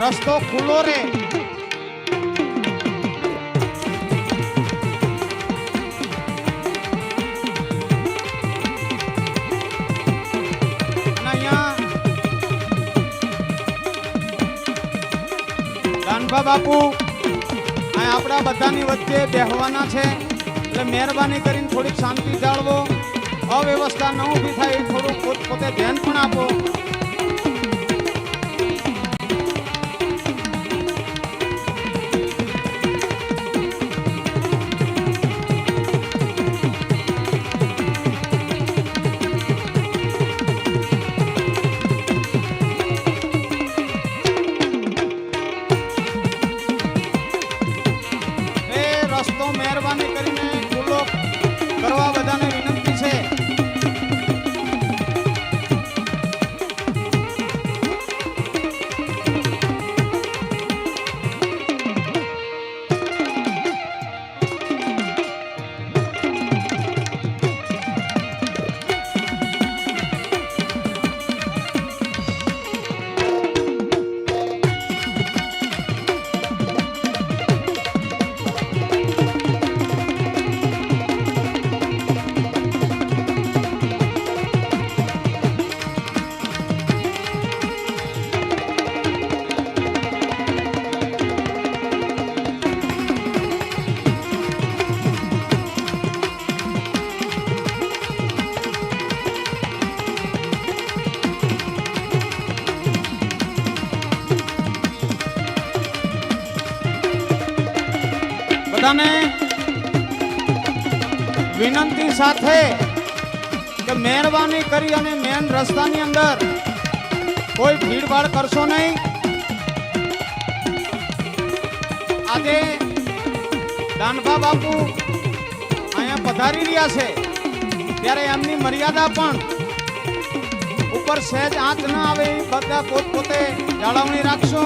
રસ્તો ખુલ્લો રે. દાનભા બાપુ આપણા બધાની વચ્ચે બેહવાના છે, એટલે મહેરબાની કરીને થોડીક શાંતિ જાળવો, અવ્યવસ્થા ન ઊભી થાય એ થોડુંક પોતે ધ્યાન પણ આપો. રસ્તો મહેરબાની કરીને ખુલ્લો કરવા બધાને વિનંતી છે. બધાને વિનંતી સાથે કે મહેરબાની કરી અને મેન રસ્તાની અંદર કોઈ ભીડભાડ કરશો નહીં. આજે દાનભા બાપુ અહીંયા પધારી રહ્યા છે ત્યારે એમની મર્યાદા પણ ઉપર સહેજ આંચ ન આવે એ બધા પોતે જાળવણી રાખશો.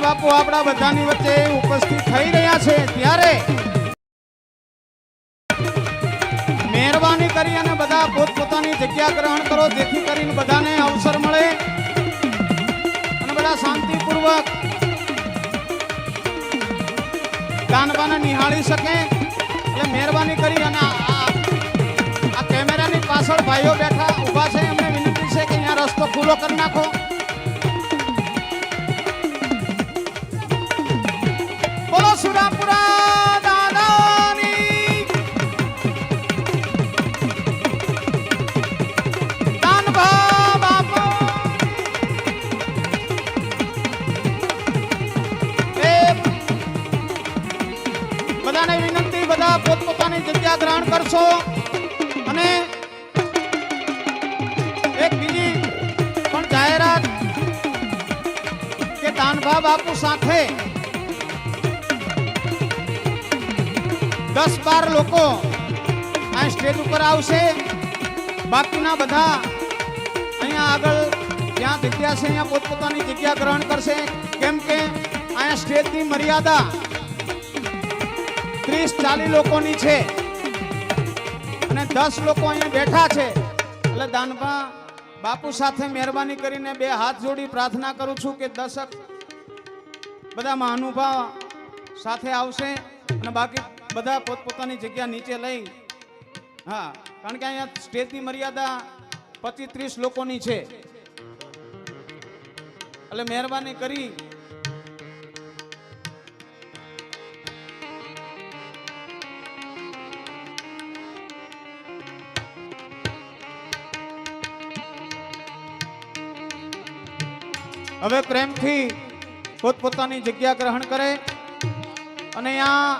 બાપુ આપણા બધાની વચ્ચે ઉપસ્થિત થઈ રહ્યા છે ત્યારે મહેરબાની કરી અને બધા પોતપોતાની જગ્યા ગ્રહણ કરો, જેથી કરીને બધાને અવસર મળે અને બધા શાંતિપૂર્વક દાનભાને નિહાળી શકે. એટલે મહેરબાની કરી અને આ કેમેરાની પાછળ ભાઈઓ બેઠા ઊભા છે, એમને વિનંતી છે કે અહીંયા રસ્તો ખુલ્લો કરી નાખો. બોલો સુરાપુરા દાદાની દાનભા બાપુ. બધાને વિનંતી, બધા પોતપોતાની જગ્યા ગ્રહણ કરશો. અને એક બીજી પણ જાહેરાત કે દાનભા બાપુ સાથે 10-12 લોકો આ સ્ટેજ ઉપર આવશે. બાકીના બધા અહીંયા આગળ જ્યાં જગ્યા છે અહીંયા પોતપોતાની જગ્યા ગ્રહણ કરશે. કેમ કે અહીંયા સ્ટેજની મર્યાદા 30-40 લોકોની છે અને 10 લોકો અહીંયા બેઠા છે. એટલે દાનભા બાપુ સાથે મહેરબાની કરીને 2 હાથ જોડી પ્રાર્થના કરું છું કે દર્શક બધા મહાનુભાવ સાથે આવશે અને બાકી બધા પોતપોતાની જગ્યા નીચે લઈ, હા, કારણ કે અહીંયા સ્ટેજની મર્યાદા 25-30 લોકોની છે, એટલે મહેરબાની કરી હવે પ્રેમથી પોતપોતાની જગ્યા ગ્રહણ કરે અને અહીંયા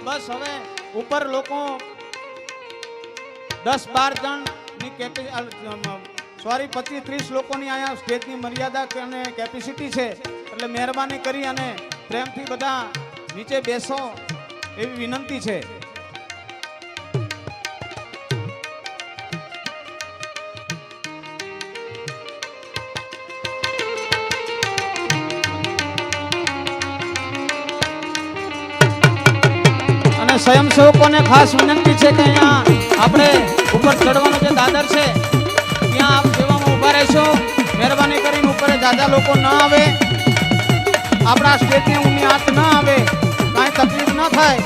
બસ હવે ઉપર લોકો 10-12 જણની સોરી 25-30 લોકોની અહીંયા સ્ટેજની મર્યાદા અને કેપેસિટી છે, એટલે મહેરબાની કરી અને પ્રેમથી બધા નીચે બેસો એવી વિનંતી છે. સ્વયંસેવકોને ખાસ વિનંતી છે કે અહીંયા આપણે ઉપર ચડવાનો જે દાદર છે ત્યાં આપ સેવામાં ઊભા રહેશો. મહેરબાની કરીને ઉપર જાજા લોકો ન આવે, આપણા સ્ટેજની ઊની હાથ ન આવે, કાંઈ તકલીફ ન થાય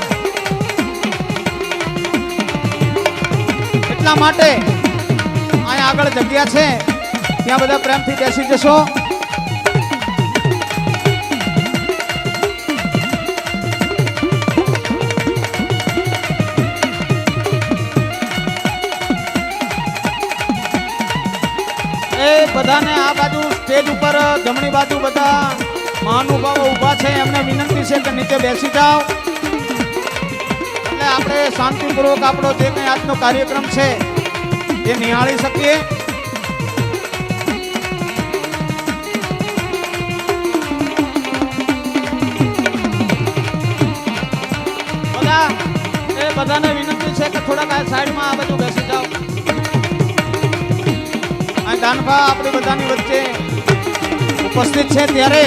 એટલા માટે અહીંયા આગળ જગ્યા છે ત્યાં બધા પ્રેમથી બેસી જશો. બધાને આ બાજુ સ્ટેજ ઉપર જમણી બાજુ બધા મહાનુભાવો ઊભા છે, એમને વિનંતી છે કે નીચે બેસી જાઓ એટલે આપણે શાંતિપૂર્વક આપણો જે કંઈ આજનો કાર્યક્રમ છે એ નિહાળી શકીએ. બધાને વિનંતી છે કે થોડાક આ સાઈડમાં આ બાજુ બેસી જાઓ. દાનભા આપણી બધાની વચ્ચે ઉપસ્થિત છે ત્યારે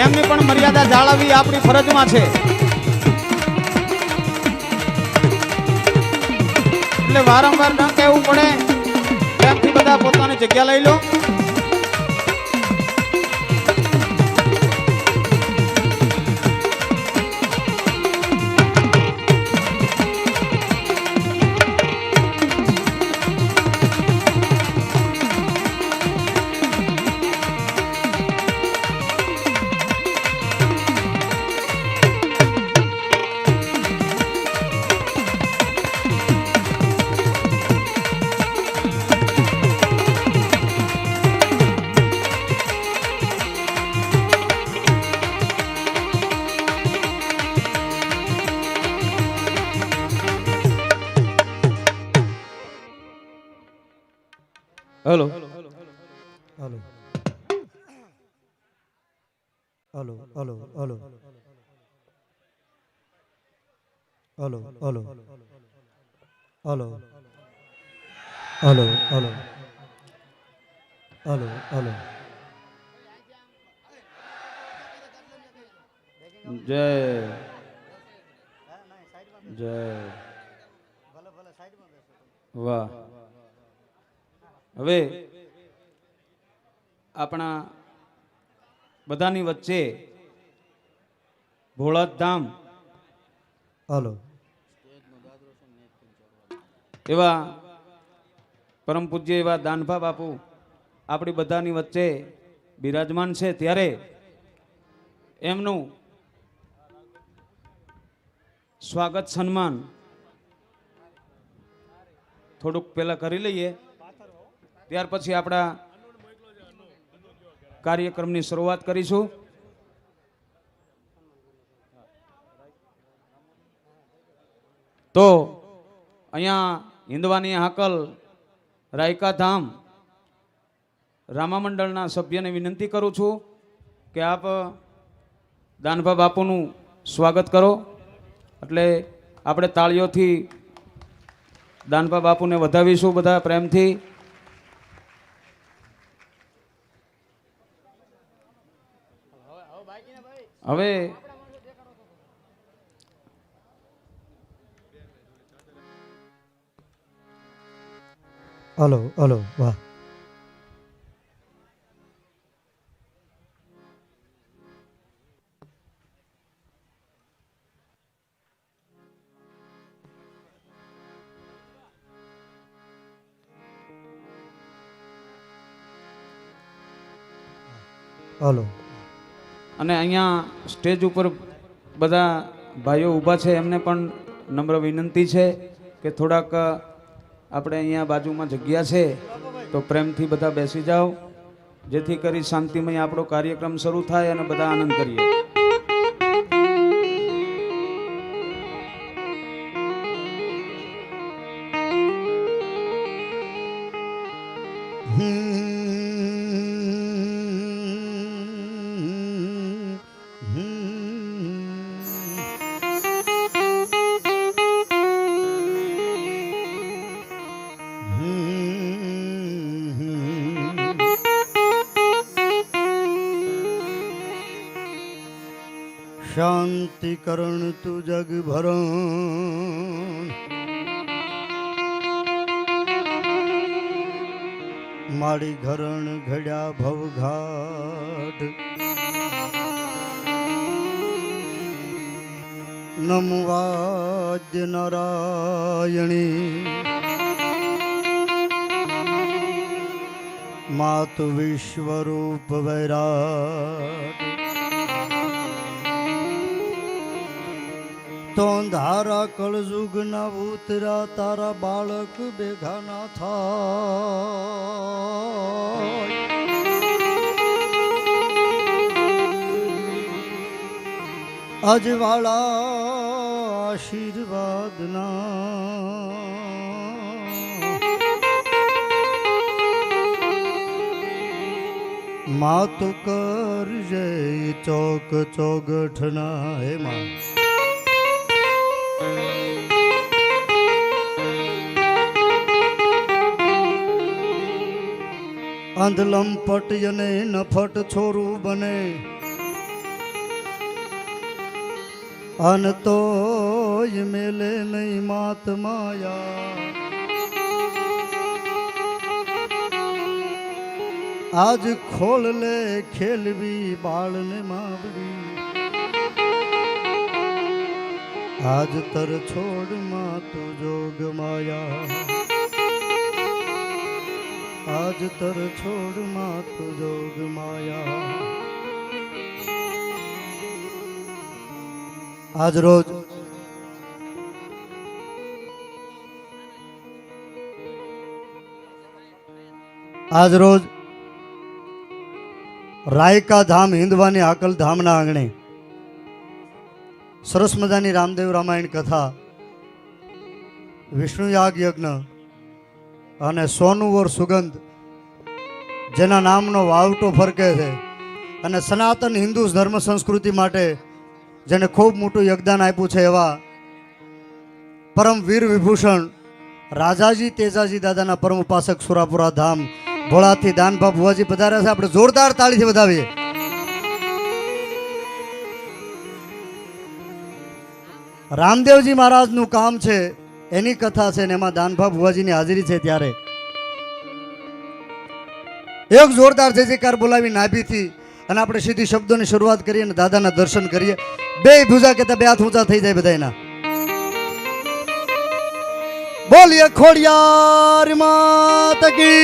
એમની પણ મર્યાદા જાળવવી આપણી ફરજમાં છે, એટલે વારંવાર ન કહેવું પડે, એમથી બધા પોતાની જગ્યા લઈ લો. Hello hello hello hello hello hello hello hello hello hello hello જય જય વાહ. હવે આપણા બધાની વચ્ચે ભોળાધામ હેલો એવા પરમ પૂજ્ય એવા દાનભા બાપુ આપણી બધાની વચ્ચે બિરાજમાન છે, ત્યારે એમનું સ્વાગત સન્માન થોડુંક પહેલા કરી લઈએ, ત્યાર પછી આપણા કાર્યક્રમની શરૂઆત કરીશું. તો અહીંયા હિંદવાની હાકલ રાયકા ધામ રામા મંડળના સભ્યને વિનંતી કરું છું કે આપ દાનભા બાપુનું સ્વાગત કરો, એટલે આપણે તાળીઓથી દાનભા બાપુને વધાવીશું બધા પ્રેમથી. હવે હેલો હેલો વાહ હલો અને અહીંયા સ્ટેજ ઉપર બધા ભાઈઓ ઊભા છે એમને પણ નમ્ર વિનંતી છે કે થોડાક આપણે અહીંયા બાજુમાં જગ્યા છે તો પ્રેમથી બધા બેસી જાઓ, જેથી કરી શાંતિમય આપણો કાર્યક્રમ શરૂ થાય અને બધા આનંદ કરીએ. શાંતિ કરણ તું જગ ભરણ મારી ઘરણ ઘડ્યા ભવઘાટ નમો વાદ્ય નારાયણી માત વિશ્વરૂપ વૈરાટ તો ધારા કળજુગ ના ઉતરા તારા બાળક ભેગા ના થાય અજવાળા આશીર્વાદ ના માત કરજે ચોક ચોગઠ ના હે માં અંધલંપટ અને નફટ છોરું બને અન તોય મેલે નહીં માત માયા આજ ખોલ લે ખેલવી બાળને માવડી આજ તર છોડ માં તું જોગ માયા આજ તર છોડ માં તું જોગ માયા. આજ રોજ રાયકા ધામ હિંદવાની આકલ ધામના આંગણે સરસ મજાની રામદેવ રામાયણ કથા, વિષ્ણુ યાગ યજ્ઞ અને સોનું ઓર સુગંધ જેના નામનો વાવટો ફરકે છે અને સનાતન હિન્દુ ધર્મ સંસ્કૃતિ માટે જેને ખૂબ મોટું યોગદાન આપ્યું છે એવા પરમ વીર વિભૂષણ રાજાજી તેજાજી દાદાના પરમ ઉપાસક સુરાપુરા ધામ ભોળાથી દાનભા ભુવાજી પધાર્યા છે. આપણે જોરદાર તાળીથી વધાવીએ. રામદેવજી મહારાજનું કામ છે, એની કથા છે ને એમાં દાનભા ભુવાજીની હાજરી છે. ત્યારે એક જોરદાર જય જયકાર બોલાવી નાભીથી અને આપણે સીધી શબ્દોની શરૂઆત કરીએ અને દાદાના દર્શન કરીએ. બે ભુજા કહેતા બે હાથ ઊંચા થઈ જાય બધાના. બોલીએ ખોડિયાર માત કી.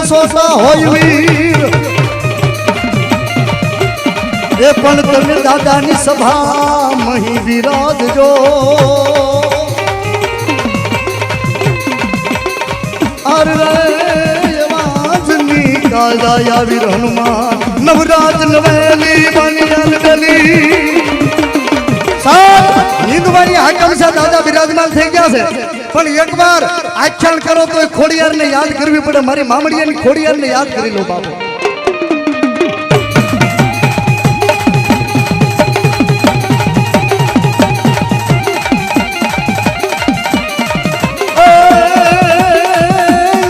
સોતા હોય વીર એ પણ તમે દાદાની સભા મહી વિરાજજો અરે વાજની કાળા વીર હનુમાન નવરાજ નવેલી બનિયાલ ગલી હિન્દુવાણી હાકમ છે દાદા બિરાજમાન થઈ ગયા છે પણ એકવાર આખ્યાન કરો તો ખોડિયારને યાદ કરવી પડે મારી મામડિયાની ખોડિયારને યાદ કરી લો બાપુ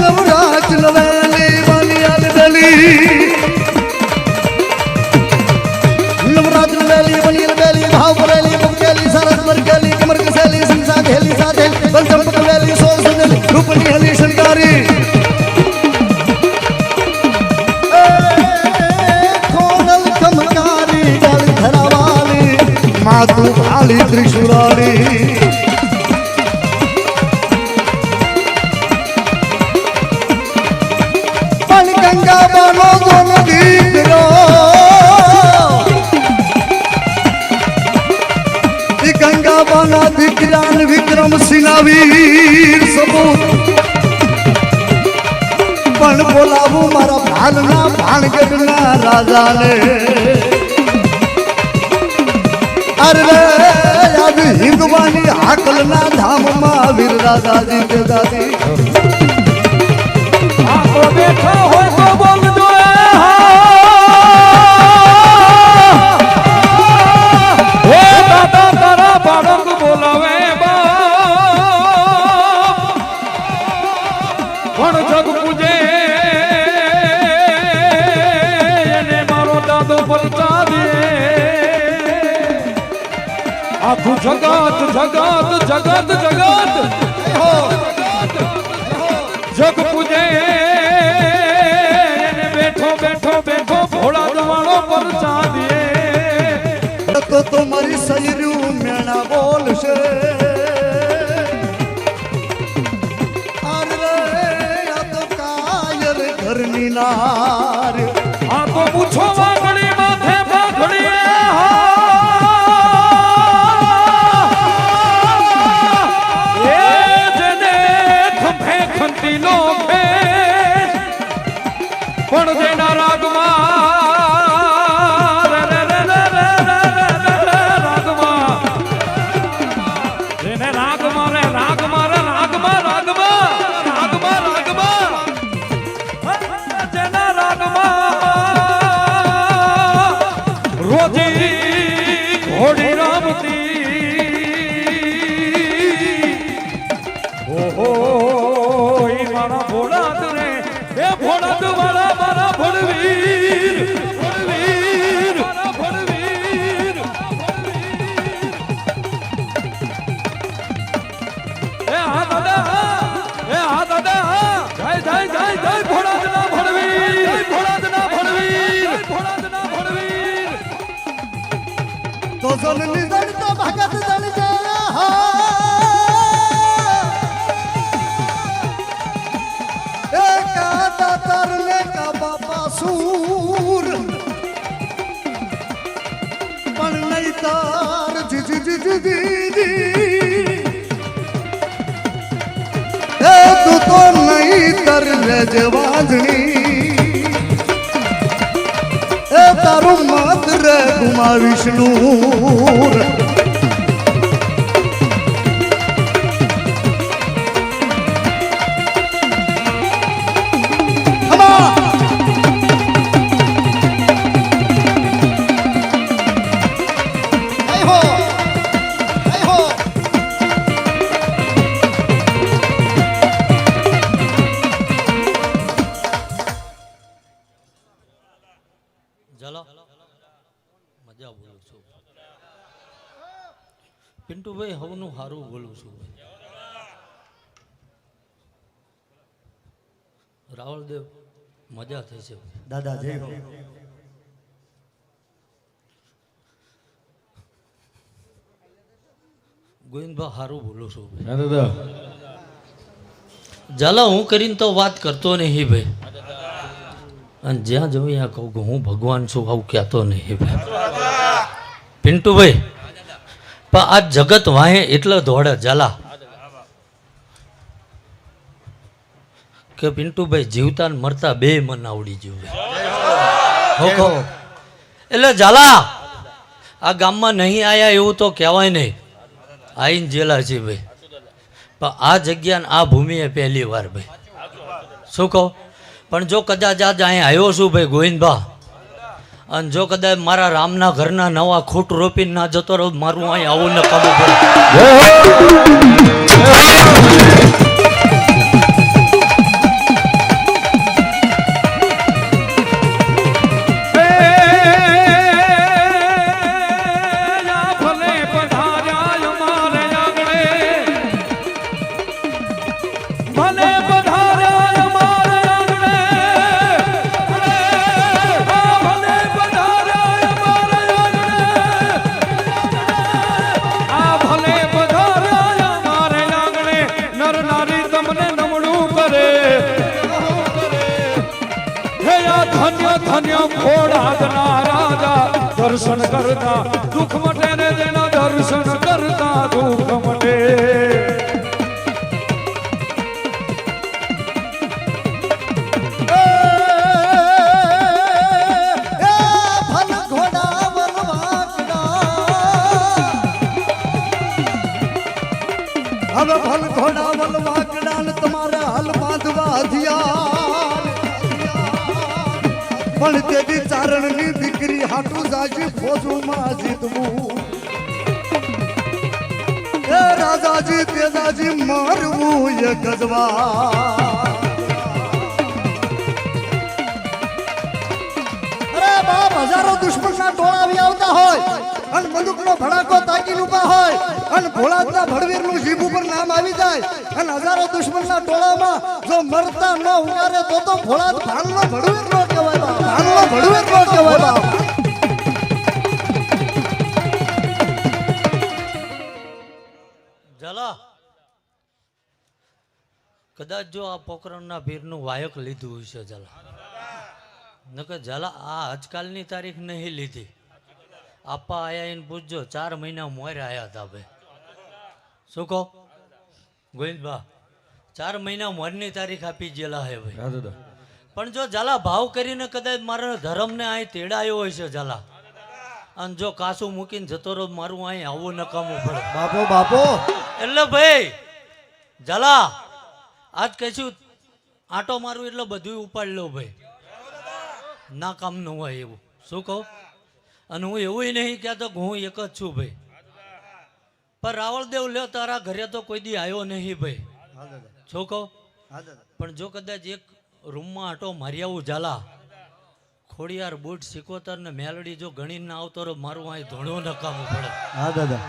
નવરાજ નવેલી બનિયાલ ગલી નવરાજ નવેલી બનિયાલ ગલી ભાવ ભરેલી केली कमर कसेली संसा घेली साथे बलजम पकवेली सोल सनेली रूपनी हली शंकारी कोनल कमकारी जल धरावाली मातु काली त्रिशूलाली पण गंगा बानो दोन दीपरो गंगाबाना विक्रान विक्रम सिंह वीर सबूत पण बोलावू मारा भालना भाणगढ़ना राजा ने अरे याद हिंदवानी हाकलना धाम में वीर राजा जी के दादी आको बैठा हो तो बोल दो बाळक बोलावे पण जग पूजे ने मारो दादो पलटा दे आखू जगत जगत जगत जगत जग पूजे ने बैठो बैठो बैठो भोला जवानो पलटा दे तो तुम्हारी सजरू मेणा बोल से अरे या तो कायर घरनी नार आ तो पूछो वागड़ी माथे पाघड़ी ए जने खंभे खंती लोके पण जेना रागमा घोड़ी रामती ओहो मारा भोला रे ए भोला वाला मारा भड़वीर भड़वीर मारा भड़वीर ए हा दादा जय जय जय जय भोला जना भड़वीर भोला जना भड़वीर भोला जना भड़वीर तो जननी जन तो भगत जन जय हा एका तरने का बापा सूर पण नहीं तार जी जी जी जी जी जी ए तू तो नहीं तर जवाजनी ए तारू मत रे गुमा विष्णु મજા બોલું છું પિન્ટુભાઈ હવનું હારું બોલું છું રાવલદેવ મજા થઈ છે દાદા જય હો ગોવિંદભાઈ હારું બોલું છું દાદા ઝાલા હું કરીને તો વાત કરતો નહીં ભાઈ અને જ્યાં જવું ત્યાં કહું કે હું ભગવાન છું આવું કહેતો નહીં ભાઈ પિન્ટુભાઈ પણ આ જગત વાહે એટલે દોડે ઝાલા કે પિન્ટુભાઈ જીવતા ને મરતા બે મન આવડી ગયું ભાઈ એટલે ઝાલા આ ગામમાં નહીં આયા એવું તો કહેવાય નહીં આઈને જેલા છે ભાઈ પણ આ જગ્યા આ ભૂમિએ પહેલી વાર ભાઈ શું કહું પણ જો કદાચ આજ અહીંયા આવ્યો છું ભાઈ ગોવિંદભા અને જો કદાચ મારા રામના ઘરના નવા ખૂટ રોપીને ના જતો રહું મારું અહીં આવું ન કામ પડે ધન્ય ભોળાદના રાજા દર્શન કરતા દુઃખ મટે ને તેના દર્શન કરતા દુઃખ મટે હવે ભલ ઘોડા વલવા કડાલ તમારે હલ બાંધવા હથિયાર પણ તેથી ચારણની દીકરી હાટુ જાજી ફોજુમાં જીતવું એ રાજાજી તેજાજી મારવું એ ગજવા અરે બાપ હજારો દુશ્મનના ટોળા આવી આવતા હોય અને બંદૂકનો ભડાકો તાકીને ઉભા હોય અને ભોળાદના ભડવીરનું જીભ ઉપર નામ આવી જાય અને હજારો દુશ્મનના ટોળામાં જો મરતા ન ઉગારે તો ભોળાદ ભાનનો ભડવીર નો કહેવાય બાપ ભાનનો ભડવીર નો કહેવાય બાપ ઝાલા કદાચ જો આ પોકરણના ભીરનું વાયક લીધું હશે ઝાલા નકર ઝાલા આ આજકાલની તારીખ નહીં લીધી આપા આયા એને પૂછજો 4 મહિના મોર આયા હતા ભાઈ શું કહો ગોવિંદભા 4 મહિના મોરની તારીખ આપી ગયેલા હે ભાઈ પણ જો ઝાલા ભાવ કરીને કદાચ મારા ધર્મને અહીં તેડાયો હોય છે ઝાલા અને જો કાસું મૂકીને જતો રહો મારું અહીં આવું નકામું પડે બાપો બાપો એટલે ભાઈ ઝાલા આજ કહીશું આટો મારું એટલે બધું ઉપાડ લો ભાઈ ના કામ ન હોય એવું શું કહું અને હું એવું નહીં કહેતો કે હું એક જ છું ભાઈ પણ રાવળદેવ લ્યો તારા ઘરે તો કોઈ દી આવ્યો નહીં ભાઈ શું કહું પણ જો કદાચ એક રૂમમાં આટો મારી આવું ઝાલા ખોડિયાર બુટ સિકોતર ને મેલડી જો ગણી ના આવતો રહો મારું અહીં ધોળું નકામું પડે હા દાદા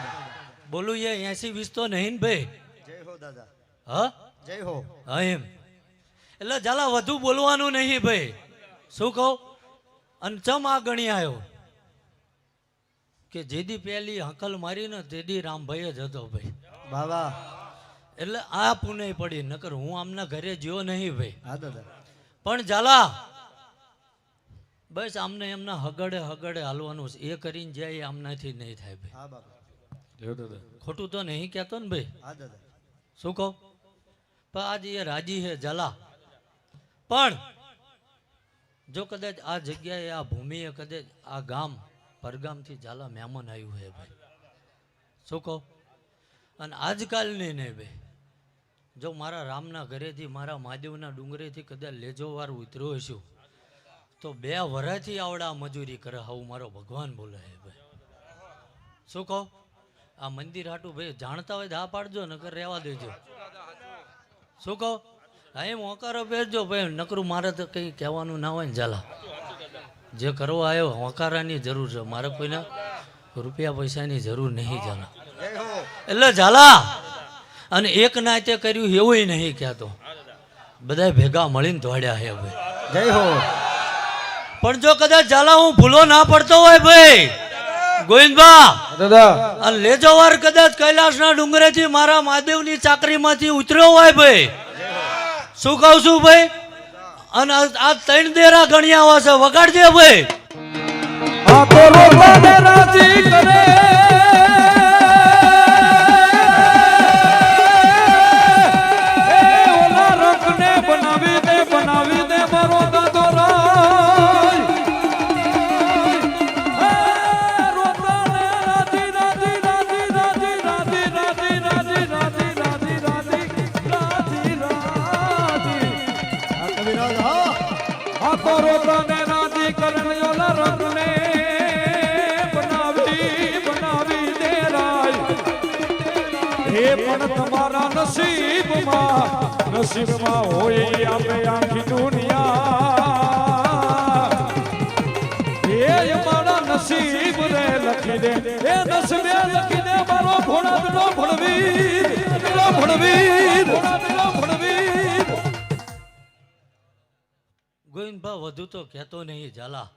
બોલું એ 80-20 તો નહીં ને ભાઈ જય હો દાદા હા જય હો હા એમ એટલે ઝાલા વધુ બોલવાનું નહીં ભાઈ શું કહું અને ચમ આ ગણી આવ્યો કે જેદી પહેલી હકલ મારી ને તેદી રામભાઈ જ હતો ભાઈ બાબા એટલે આ પુણે પડી નકર હું આમના ઘરે જ્યો નહીં ભાઈ હા દાદા પણ ઝાલા બસ આમને એમના હગડે હગડે હાલવાનું છે એ કરીને જાય આમનાથી નહીં થાય ભાઈ હા બાબા ખોટું તો નહીં કહેતો ને ભાઈ હા દાદા શું કહો પણ આજ એ રાજી છે ઝાલા પણ જો કદાચ આ જગ્યાએ આ ભૂમિએ કદાચ આ ગામ પરગામથી ઝાલા મહેમાન આવ્યું છે ભાઈ શું કહો અને આજકાલની નહીં ભાઈ જો મારા રામના ઘરેથી મારા મહાદેવના ડુંગરેથી કદાચ લેજો વાર ઉતર્યો હશું તો 2 વર્ષથી આવડા મજૂરી કરે આવું મારો ભગવાન બોલે છે ભાઈ શું કહો આ મંદિર હાટું ભાઈ જાણતા હોય તો આ પાડજો નકર રહેવા દેજો શું કહો હા એમ હોકારો પહેરજો ભાઈ નકરું મારે તો કંઈ કહેવાનું ના હોય ને ઝાલા જે કરવા આવ્યો હોકારાની જરૂર છે મારે કોઈના રૂપિયા પૈસાની જરૂર નહીં ઝાલા એટલે ઝાલા અને એક નાતે કર્યું એવું નહીં કહેતો બધા ભેગા મળીને દોડ્યા હે ભાઈ જય હો પણ જો કદાચ ઝાલા હું ભૂલો ના પડતો હોય ભાઈ ગોવિંદભા દાદા અને લેજો વાર કદાચ કૈલાસના ડુંગરેથી મારા મહાદેવની ચાકરીમાંથી ઉતર્યો હોય ભાઈ શું કહું છું ભાઈ અને આ ત્રણ દેરા ગણ્યા આવા છે, વગાડજે ભાઈ. આ તો રોતાને રાજી કરે એ ઓલા રંગને બનાવી દે મારો દાદો રાય. એ રોતાને રાજી રાજી રાજી રાજી રાજી રાજી રાજી રાજી રાજી રાજી રાજી રાજી. આ કવિરાજ હા આ તો રોતાને રાજી કરને ઓલા રંગને બનાવી દે રાય. હે પણ તમારા નસીબમાં હોય ઈ આપે આખી દુનિયા. હે અમારા નસીબ રે લખી દે, એ નસીબે લખી દે મારો ભોળાદનો ભણવીર, ભણવીર. ગોવિંદભા વધુ તો કહેતો નહીં ઝાલા,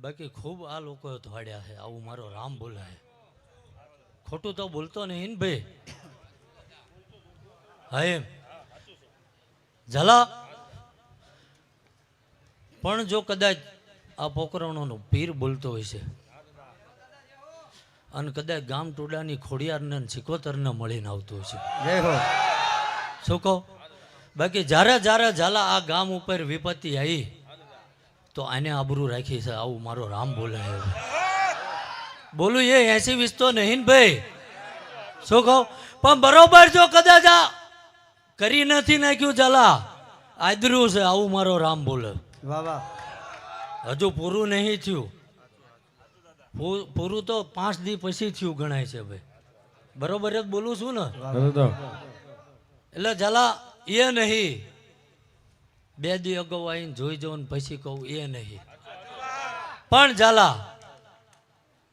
બાકી ખૂબ આ લોકો ધોડ્યા છે. આવું મારો રામ બોલાય, ખોટું તો બોલતો નહીં ને ભાઈ. હા એમ ઝાલા, પણ જો કદાચ આ પોકરણોનો પીર બોલતો હોય છે અને કદાચ ગામ ટોડાની ખોડિયારને સિકોતરને મળીને આવતો હોય છે, જય હો. શું કહો? બાકી જ્યારે ઝાલા આ ગામ ઉપર વિપત્તિ આવી તો આને આબરૂ રાખી છે. આવું મારો રામ બોલે છે. બોલું એ 80-20 તો નહીં ને ભાઈ, શું કહું? પણ બરોબર જો કદાચ આ કરી નથી નાખ્યું ઝાલા, આદર્યું છે. આવું મારો રામ બોલે. વાહ વાહ. હજુ પૂરું નહીં થયું, પૂરું તો 5 દી પછી થયું ગણાય છે ભાઈ. બરોબર જ બોલું છું ને? એટલે ઝાલા એ નહીં 2 દી અગાઉ આવીને જોઈ જાઉં ને પછી કહું એ નહીં. પણ ઝાલા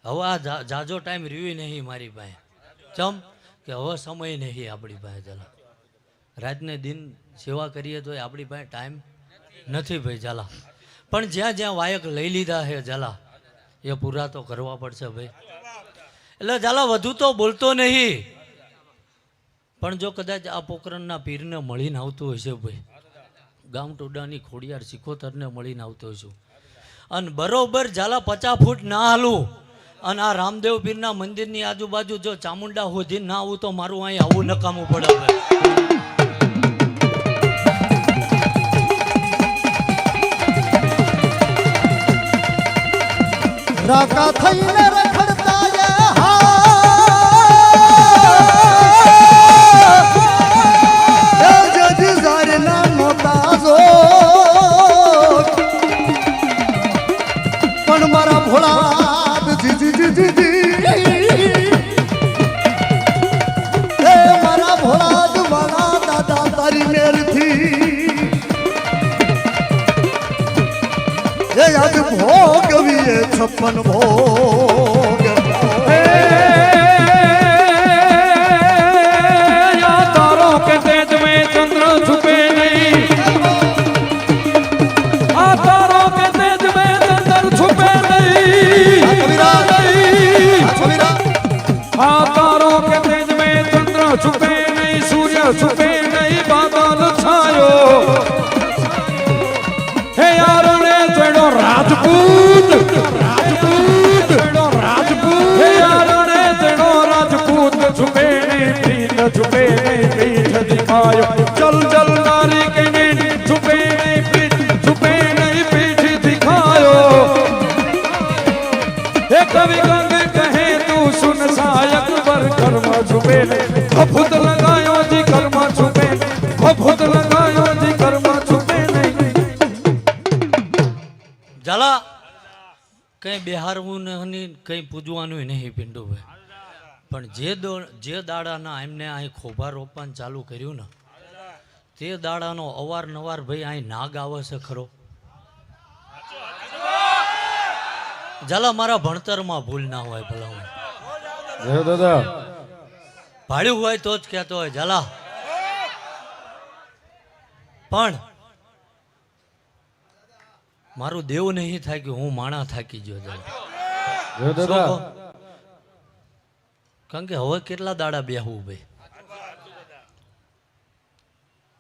હવે આ જાજો ટાઈમ રહ્યો નહીં મારી પાસે. ચમ કે હવે સમય નહીં આપણી પાસે ઝાલા. રાતને દિન સેવા કરીએ તો આપણી પાસે ટાઈમ નથી ભાઈ ઝાલા. પણ જ્યાં જ્યાં વાયક લઈ લીધા છે ઝાલા એ પૂરા તો કરવા પડશે ભાઈ. એટલે ઝાલા વધુ તો બોલતો નહીં, પણ જો કદાચ આ પોકરણના પીરને મળીને આવતું હશે ભાઈ, ગામ ટોડાની ખોડિયાર સિકોતરને મળીને આવતો છું અને બરોબર ઝાલા 50 ફૂટ ના હાલું અને આ રામદેવ પીરના મંદિરની આજુબાજુ જો ચામુંડા હોધી ના આવું તો મારું અહીં આવું નકામું પડે હવે. રાકા થઈને રખડતા પણ મારા ભોળા મારા ભોળા મારા દાદા તારી મેરથી એ આજ ભોગવીએ 56 ભોગ. તારો કે તેજ में चंद्र छुपे नहीं, आ तारो के तेज में चंद्र छुपे नहीं, आ तारो के तेज में चंद्र छुपे नहीं, सूर्य छुपे नहीं, बादल छायो हे यार ने चढ़ो राजपूत, चढ़ो राजपूत, हे यार ने चढ़ो राजपूत, छुपे नहीं पीठ, छुपे नहीं पीठ दिखायो, चल चल नारी के नींद, छुपे नहीं पीठ, छुपे नहीं पीठ दिखायो. हे कवि गंग कहे तू सुन सायक पर कर्म छुपे नहीं, भूत लगायो जी कर्म छुपे, भूत लगायो जी कर्म छुपे नहीं. ઝાલા કંઈ બેહારવું નહીં, કંઈ પૂજવાનું નહીં પિંડુભાઈ, પણ જે દાડાના એમને અહીં ખોભા રોપવાનું ચાલુ કર્યું ને તે દાડાનો અવારનવાર ભાઈ અહીં નાગ આવે છે ખરો. ઝાલા મારા ભણતરમાં ભૂલ ના હોય ભલા દાદા ભાડ્યું હોય તો જ કહેતો હોય ઝાલા. પણ મારું દેવ નહીં થાય કે હું માણા થાકી ગયો ઝાલા. કારણ કે હવે કેટલા દાડા બેહવું ભાઈ.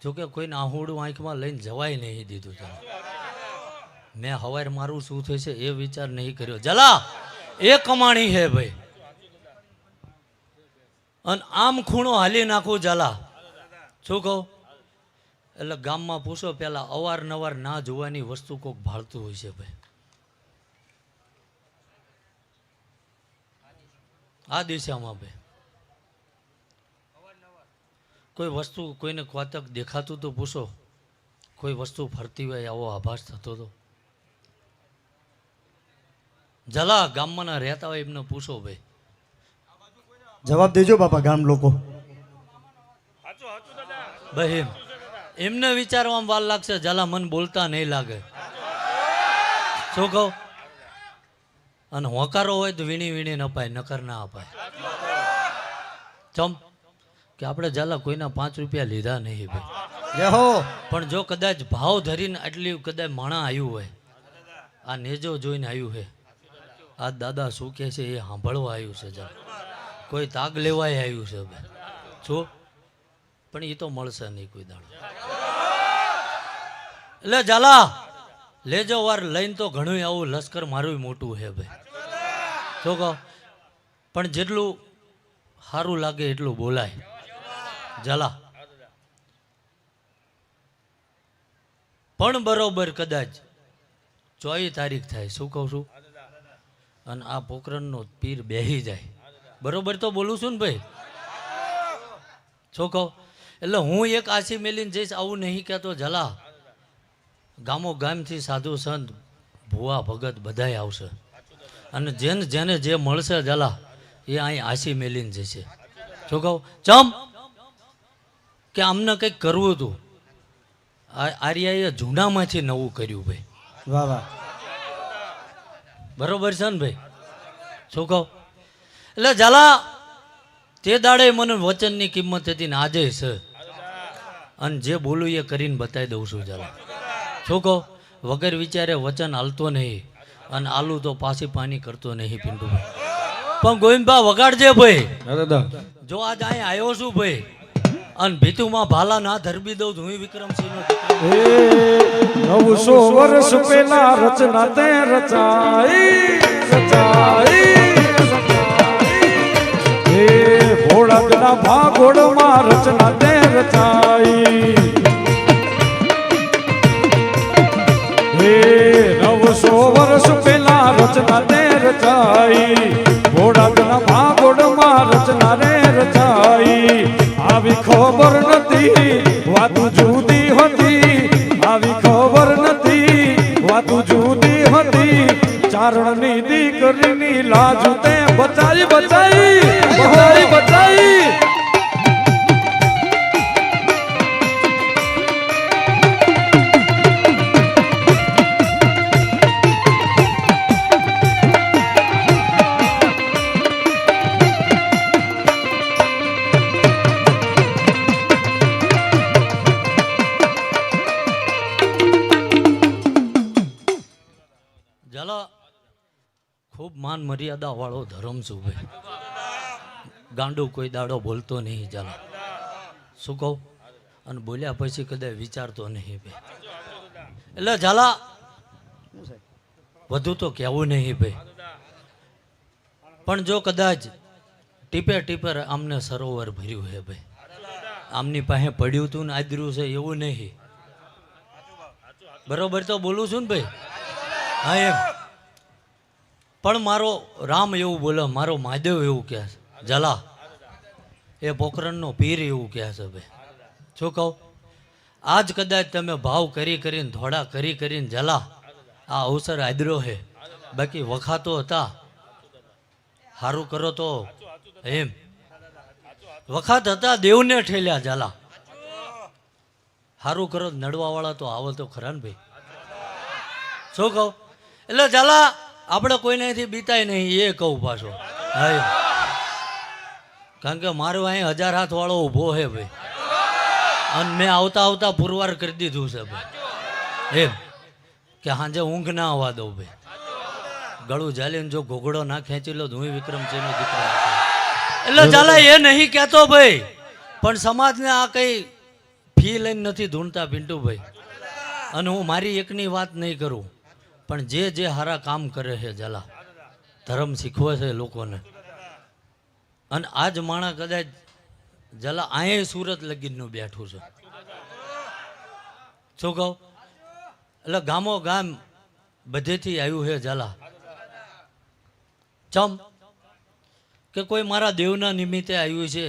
જોકે કોઈને આહુડું આંખમાં લઈને જવાય નહીં દીધું ચાલ મેં હવાર મારું શું થશે એ વિચાર નહીં કર્યો જલા એ કમાણી હે ભાઈ અને આમ ખૂણો હાલી નાખું જલા શું કહું એટલે ગામમાં પૂછો પેલા અવારનવાર ના જોવાની વસ્તુ કોક ભાળતું હોય છે ભાઈ આ દિશામાં ભાઈ કોઈ વસ્તુ કોઈને કોતક દેખાતું તો પૂછો કોઈ વસ્તુ ફરતી હોય આવો આભાસ થતો હતો જલા ગામમાં રહેતા હોય એમને પૂછો ભાઈ જવાબ દેજો બાપા ગામ લોકો ભાઈ એમને વિચારવામાં વાર લાગશે જલા મન બોલતા નહીં લાગે શું કહું અને હોકારો હોય તો વીણી વીણી ન અપાય નકર ના અપાય ચમ કે આપણે જલા કોઈના 5 રૂપિયા લીધા નહીં ભાઈ જય હો પણ જો કદાચ ભાવ ધરીને આટલી કદાચ માણા આવ્યું હોય આ નેજો જોઈને આવ્યું છે આ દાદા શું કહે છે એ સાંભળવા આવ્યું છે જરા કોઈ તાગ લેવાય આવ્યું છે ભાઈ જો પણ એ તો મળશે નહીં કોઈ દાડો એટલે ઝાલા લેજો વાર લઈને તો ઘણું આવું લશ્કર મારું મોટું છે ભાઈ શું કહો પણ જેટલું સારું લાગે એટલું બોલાય ઝાલા પણ બરોબર કદાચ 24 તારીખ થાય શું કહું છું અને આ પોકરણનો પીર બેહી જાય બરોબર તો બોલું છું ને ભાઈ શું કહું એટલે હું એક આશી મેલીને જઈશ આવું નહીં કહેતો જલા ગામો ગામથી સાધુ સંત ભુવા ભગત બધાય આવશે અને જેને જેને જે મળશે જલા એ અહીં આશી મેલીને જશે શું કહું ચમ કે અમને કંઈક કરવું હતું આર્યાએ જૂનામાંથી નવું કર્યું ભાઈ વાહ વાહ બરોબર છે ને ભાઈ શું કહું એટલે ઝાલા તે દાડે મને વચનની કિંમત હતી ને આજે છે અને જે બોલું એ કરીને બતાવી દઉં છું ઝાલા શું કહું વગર વિચારે વચન હાલતો નહીં અને આલુ તો પાછી પાણી કરતો નહીં પિન્ટુભાઈ પણ ગોવિંદભા વગાડજે ભાઈ દાદા જો આજ અહીં આવ્યો છું ભાઈ અને ભીતુમાં ભાલા ના ધરબી દઉં હું વિક્રમસિંહનો દીકરો. 900 વર્ષ પહેલા રચના તે રચાઈ હે ભોળાના ભાગોળમાં રચના તે રચાઈ હે 900 વર્ષ પહેલા રચના તે રચાઈ ભોળાના ભાગોળમાં રચના રે રચાઈ આવી ખબર નથી વાતું જુદી હતી આવી ખબર નથી વાતું જુદી હતી ચારણની દીકરીની લાજ તે બચાઈ બચાઈ બચાઈ બચાઈ ઝાલા ખૂબ માન મર્યાદા વાળો ધર્મ છું ભાઈ ગાંડું કોઈ દાડો બોલતો નહીં ઝાલા શું કહું અને બોલ્યા પછી કદાચ વિચારતો નહીં ભાઈ એટલે ઝાલા વધુ તો કહેવું નહીં ભાઈ પણ જો કદાચ ટીપે ટીપે આમને સરોવર ભર્યું છે ભાઈ આમની પાસે પડ્યું હતું ને આદર્યું છે એવું નહીં બરોબર તો બોલું છું ને ભાઈ હા એમ પણ મારો રામ એવું બોલે મારો મહાદેવ એવું કહે છે ઝાલા એ પોખરણનો પીર એવું કહે છે ભાઈ શું કહું આજ કદાચ તમે ભાવ કરી કરીને ધોળા કરી કરીને ઝાલા આ અવસર આદરો છે બાકી વખાતો હતા સારું કરો તો એમ વખાત હતા દેવને ઠેલ્યા ઝાલા સારું કરો નડવાવાળા તો આવો તો ખરા ને ભાઈ શું કહું એટલે ઝાલા આપણે કોઈનાથી બીતાય નહીં એ કહું પાછો હા કારણ કે મારો અહીં 1000 હાથ વાળો ઊભો છે ભાઈ અને મેં આવતા આવતા પુરવાર કરી દીધું છે ભાઈ એમ કે સાંજે ઊંઘ ના આવવા દઉં ભાઈ ગળું ઝાલીને જો ઘોઘડો ના ખેંચી લો હું વિક્રમસિંહનો દીકરો એટલે ઝાલા એ નહીં કહેતો ભાઈ પણ સમાજને આ કઈ ફી લઈને નથી ધૂણતા પિન્ટુભાઈ. અને હું મારી એકની વાત નહીં કરું, પણ જે હારા કામ કરે છે ઝાલા, ધર્મ શીખવે છે લોકોને. અને આજ માણા કદાચ ઝાલા અહીંયા સુરત લગીનનું બેઠું છે. શું કહું? એટલે ગામો ગામ બધેથી આવ્યું છે ઝાલા. ચમ કે કોઈ મારા દેવના નિમિત્તે આવ્યું છે,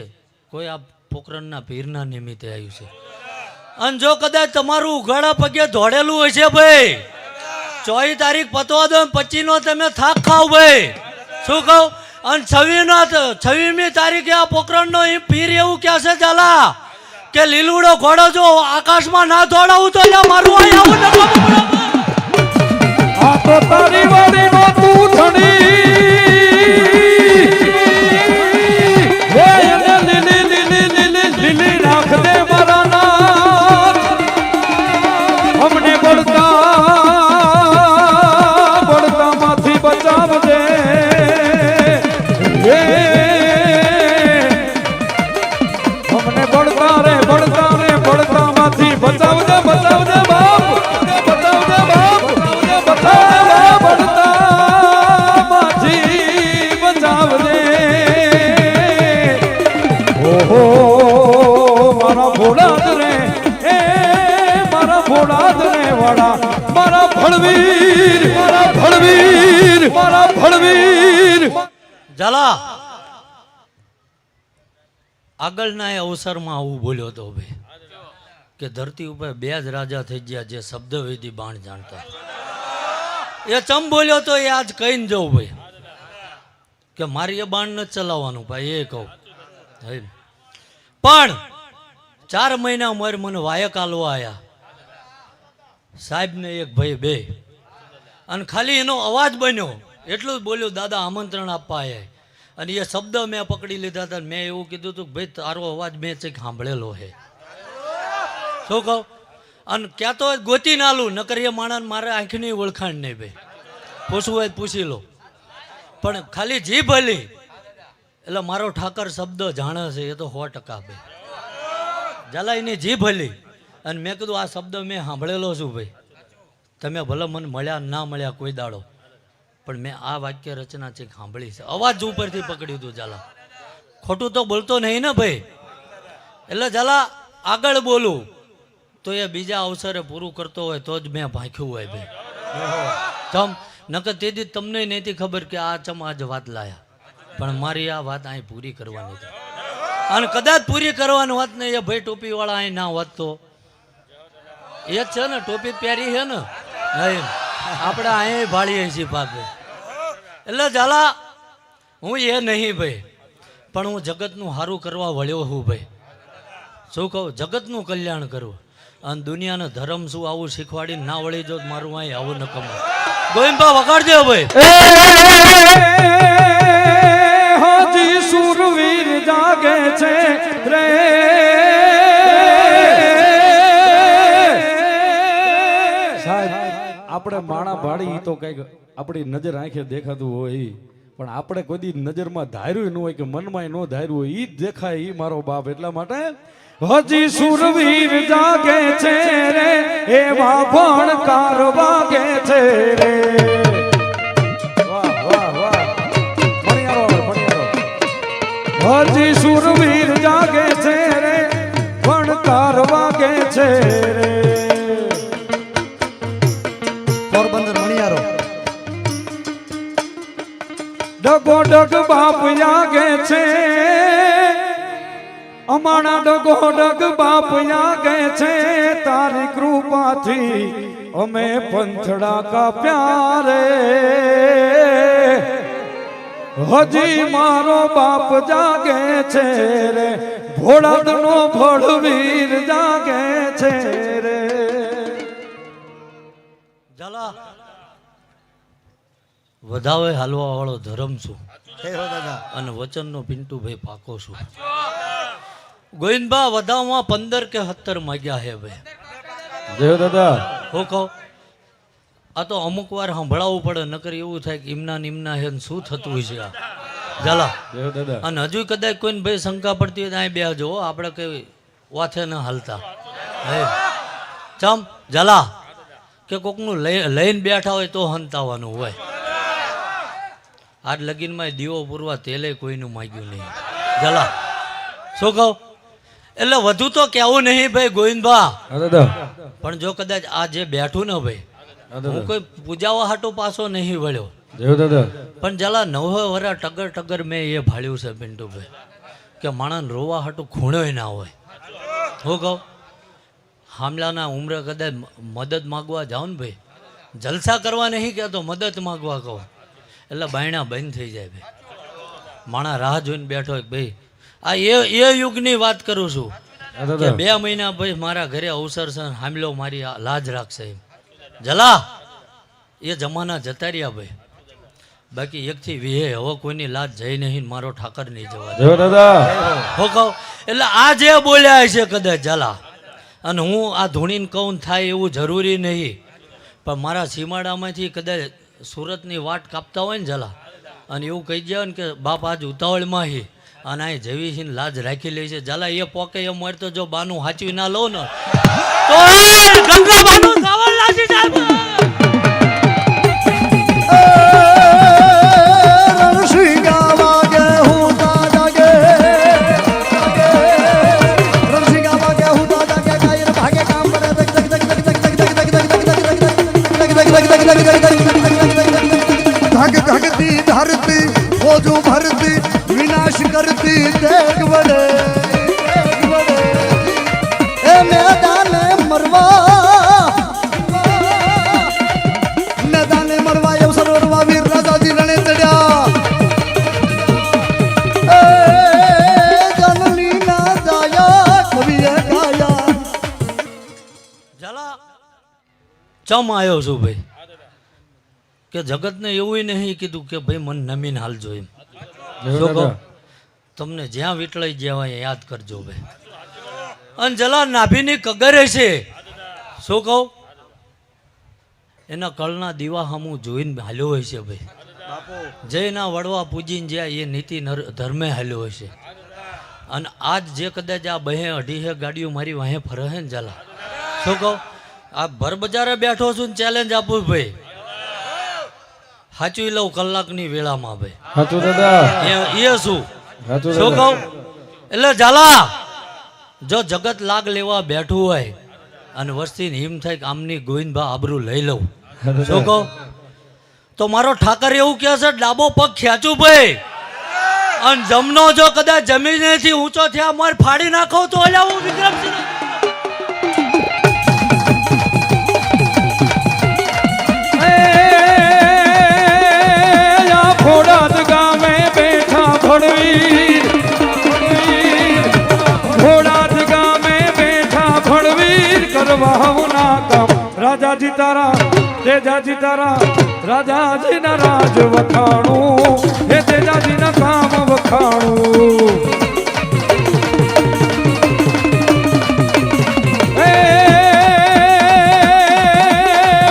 કોઈ આ પોકરણના પીરના નિમિત્તે આવ્યું છે. અને જો કદાચ તમારું ઉઘાડા પગે દોડેલું હોય છે ભાઈ, 24 તારીખ પતવા દો, 25 નો તમે થાક ખાવ ભાઈ. શું કહું? અને 26મી તારીખે આ પોકરણનો પીર એવું કહે છે ઝાલા કે લીલુડો ઘોડો જો આકાશમાં ના દોડાવું તો મારું અહીં આવું ન આ તો તારી વાડીનો તું ધણી હે એને લીલી લીલી લીલી લીલી રાખ દે મારા નાથ. અમને બળતા માંથી બચાવજે હે. અમને બળતા માંથી બચાવજે બચાવજે બાપ, બચાવજે બાપ, બળતા માંથી બચાવજે. ઓહો મારા ભોળાદ રે, એ મારા ભોળાદ રે વાળા, મારા ભળવીર, મારા ભળવીર, મારા ભળવીર. ઝાલા આગળના એ અવસરમાં આવું બોલ્યો હતો ભાઈ કે ધરતી ઉપર 2 જ રાજા થઈ ગયા જે શબ્દવેદી બાણ જાણતા. એ ચમ બોલ્યો તો એ આજ કહીને જવું ભાઈ કે મારી એ બાણ નથી ચલાવવાનું ભાઈ, એ કહું. પણ 4 મહિના ઉંમર મને વાયક આલવા આવ્યા સાહેબ ને એક ભાઈ, 2, અને ખાલી એનો અવાજ બન્યો એટલું જ બોલ્યું, દાદા આમંત્રણ આપવા આવ્યા. અને એ શબ્દ મેં પકડી લીધા હતા. મેં એવું કીધું હતું કે ભાઈ તારો અવાજ મેં ચેક સાંભળેલો છે. શું કહું? અને ક્યાં તો ગોતી નાલું, નકર એ માણસ મારે આંખની ઓળખાણ નહીં ભાઈ, પૂછવું હોય પૂછી લો. પણ ખાલી જીભ હલી એટલે મારો ઠાકર શબ્દ જાણે છે એ તો 100% ભાઈ. ઝાલા એની જીભ હલી અને મેં કીધું આ શબ્દ મેં સાંભળેલો છું ભાઈ, તમે ભલે મને મળ્યા ના મળ્યા કોઈ દાડો, પણ મેં આ વાક્ય રચના છે સાંભળી છે. અવાજ ઉપરથી પકડ્યું હતું ઝાલા, ખોટું તો બોલતો નહીં ને ભાઈ. એટલે ઝાલા આગળ બોલું તો એ બીજા અવસરે પૂરું કરતો હોય તો જ મેં ભાંખ્યું હોય ભાઈ. ચમ નકર તેથી તમને નહોતી ખબર કે આ ચમ આજ વાત લાયા, પણ મારી આ વાત અહીં પૂરી કરવાની હતી. અને કદાચ પૂરી કરવાની વાત નહીં એ ભાઈ ટોપી વાળા અહીં ના હોત તો એ જ છે ને, ટોપી પહેરી છે ને, આપણે અહીં ભાળીએ છીએ પાપે. એટલે ઝાલા હું એ નહીં ભાઈ, પણ હું જગતનું સારું કરવા વળ્યો હું ભાઈ. શું કહું? જગતનું કલ્યાણ કરવું. અને દુનિયાનો ધર્મ શું આવું શીખવાડીને ના વળી જો મારું અહીં આવું ન કમાય. ગોવિંદભા વગાડજો ભાઈ. હાજી સુરવીર જાગે છે રે, સાહેબ આપણે માણા ભાડી તો કઈક આપણી નજર આંખે દેખાતું હોય, પણ આપણે કોઈ દી નજરમાં ધાર્યું ન હોય કે મનમાં ન ધાર્યું હોય, ઈ જ દેખાય ઈ મારો બાપ. એટલા માટે હજી સુરવીર જાગે છે રે, એવા ભણકાર વાગે છે રે. વાહ વાહ વાહ, હજી સુરવીર જાગે છે રે, ભણકાર વાગે છે રે. પોરબંદર મણિયારો ડગો ડગ બાપ જાગે છે, અમારા ડગો ડગ બાપ જાગે છે, તારી કૃપાથી અમે પંથડા કાપ્યા રે. હજી મારો બાપ જાગે છે રે, ભોળાદનો ભળવીર જાગે છે રે. ઝાલા વધાવે હાલવા વાળો ધર્મ છું અને વચનનો પિન્ટુભાઈ પાકો છું. ગોવિંદભા વધાવમાં 15 કે 17 માગ્યા હે ભાઈ. જય દાદા. હું કહું આ તો અમુક વાર સંભળાવવું પડે, નકર એવું થાય કે ઇમના હે શું થતું હોય છે આ ઝાલા. જય દાદા. અને હજુ કદાચ કોઈને ભાઈ શંકા પડતી હોય તો અહીં બેહજો, આપણે કઈ વાથે ન હાલતા. હે ચમ જલા કે કોકનું લઈને બેઠા હોય તો હંતાવાનું હોય. આજ લગીનમાં દીવો પૂરવા તેલે કોઈનું માગ્યું નહીં જલા. શું કહું એટલે વધુ તો કેવું નહીં ભાઈ ગોવિંદભા. પણ જો કદાચ આ જે બેઠું ને ભાઈ હું કોઈ પૂજાવા હાટો પાછો નહીં વળ્યો પણ જલા 9 વરા ટગર મેં એ ભાળ્યું છે પિન્ટુભાઈ કે માણસ રોવા હાટું ખૂણોય ના હોય. હું કહું હામલાના ઉમરે કદાચ મદદ માગવા જાઓ ને ભાઈ જલસા કરવા નહીં કહેતો મદદ માગવા કહો એટલે બાયણા બંધ થઈ જાય ભાઈ. માણા રાહ જોઈને બેઠો ભાઈ આ એ યુગની વાત કરું છું કે 2 મહિના ભાઈ મારા ઘરે અવસર છે હામલો મારી લાજ રાખશે એમ. જલા એ જમાના જતા રહ્યા ભાઈ. બાકી 1 થી 20 હવે કોઈની લાજ જઈ નહીં મારો ઠાકર નહીં જવા હો કહું. એટલે આ જે બોલ્યા છે કદાચ જલા અને હું આ ધૂણીને કહું થાય એવું જરૂરી નહીં પણ મારા સીમાડામાંથી કદાચ સુરતની વાટ કાપતા હોય ને જલા અને એવું કહી જાય ને કે બાપ આજ ઉતાવળમાં હી અને આ જેવી છે લાજ રાખી લે છે જલા એ પોકે એમ મળે તો જો બાનું હાચવી ના લો ને તો ગંગા બાનું સાવર લાગી જાય. धगती धरती खोजू भरती विनाश करती देख बड़े ए मैदान मरवा अवसर वरवा वीर राजाजी रणे चढ़्या ए जननी ना जाया कविए गाया. જલા ચમ આવ્યો છું ભાઈ કે જગતને એવું નહીં કીધું કે ભાઈ મન નમીન હાલજો એમ. શું કહું તમને જ્યાં વીટળાઈ ગયા હોય યાદ કરજો ભાઈ. અને જલા નાભીની કગરે છે શું કહું એના કળના દીવા હમું જોઈને હાલ્યો હોય છે ભાઈ. જયના વડવા પૂજીને જ્યાં એ નીતિ ધર્મે હાલ્યો હોય છે. અને આજ જે કદાચ આ 2-2.5 ગાડીઓ મારી વાહે ફરે છે ને જલા શું કહું આ ભર બજારે બેઠો છું ને ચેલેન્જ આપું ભાઈ સાચું લઉં કલાકની વેળામાં ભાઈ એ શું કહું. એટલે ઝાલા જો જગત લાગ લેવા બેઠું હોય અને વસ્તીને હિમ થાય કે આમની ગોવિંદભા આબરૂ લઈ લઉં શું કહું તો મારો ઠાકર એવું કહે છે ડાબો પગ ખેંચું ભાઈ અને જમનો જો કદાચ જમીનેથી ઊંચો થયા માર ફાડી નાખો તો હલાવું વિક્રમસિંહ. રાજાજી તારા તેજાજી તારા રાજાજી ના રાજ વખાણું હે તેજાજી ના કામ વખાણું.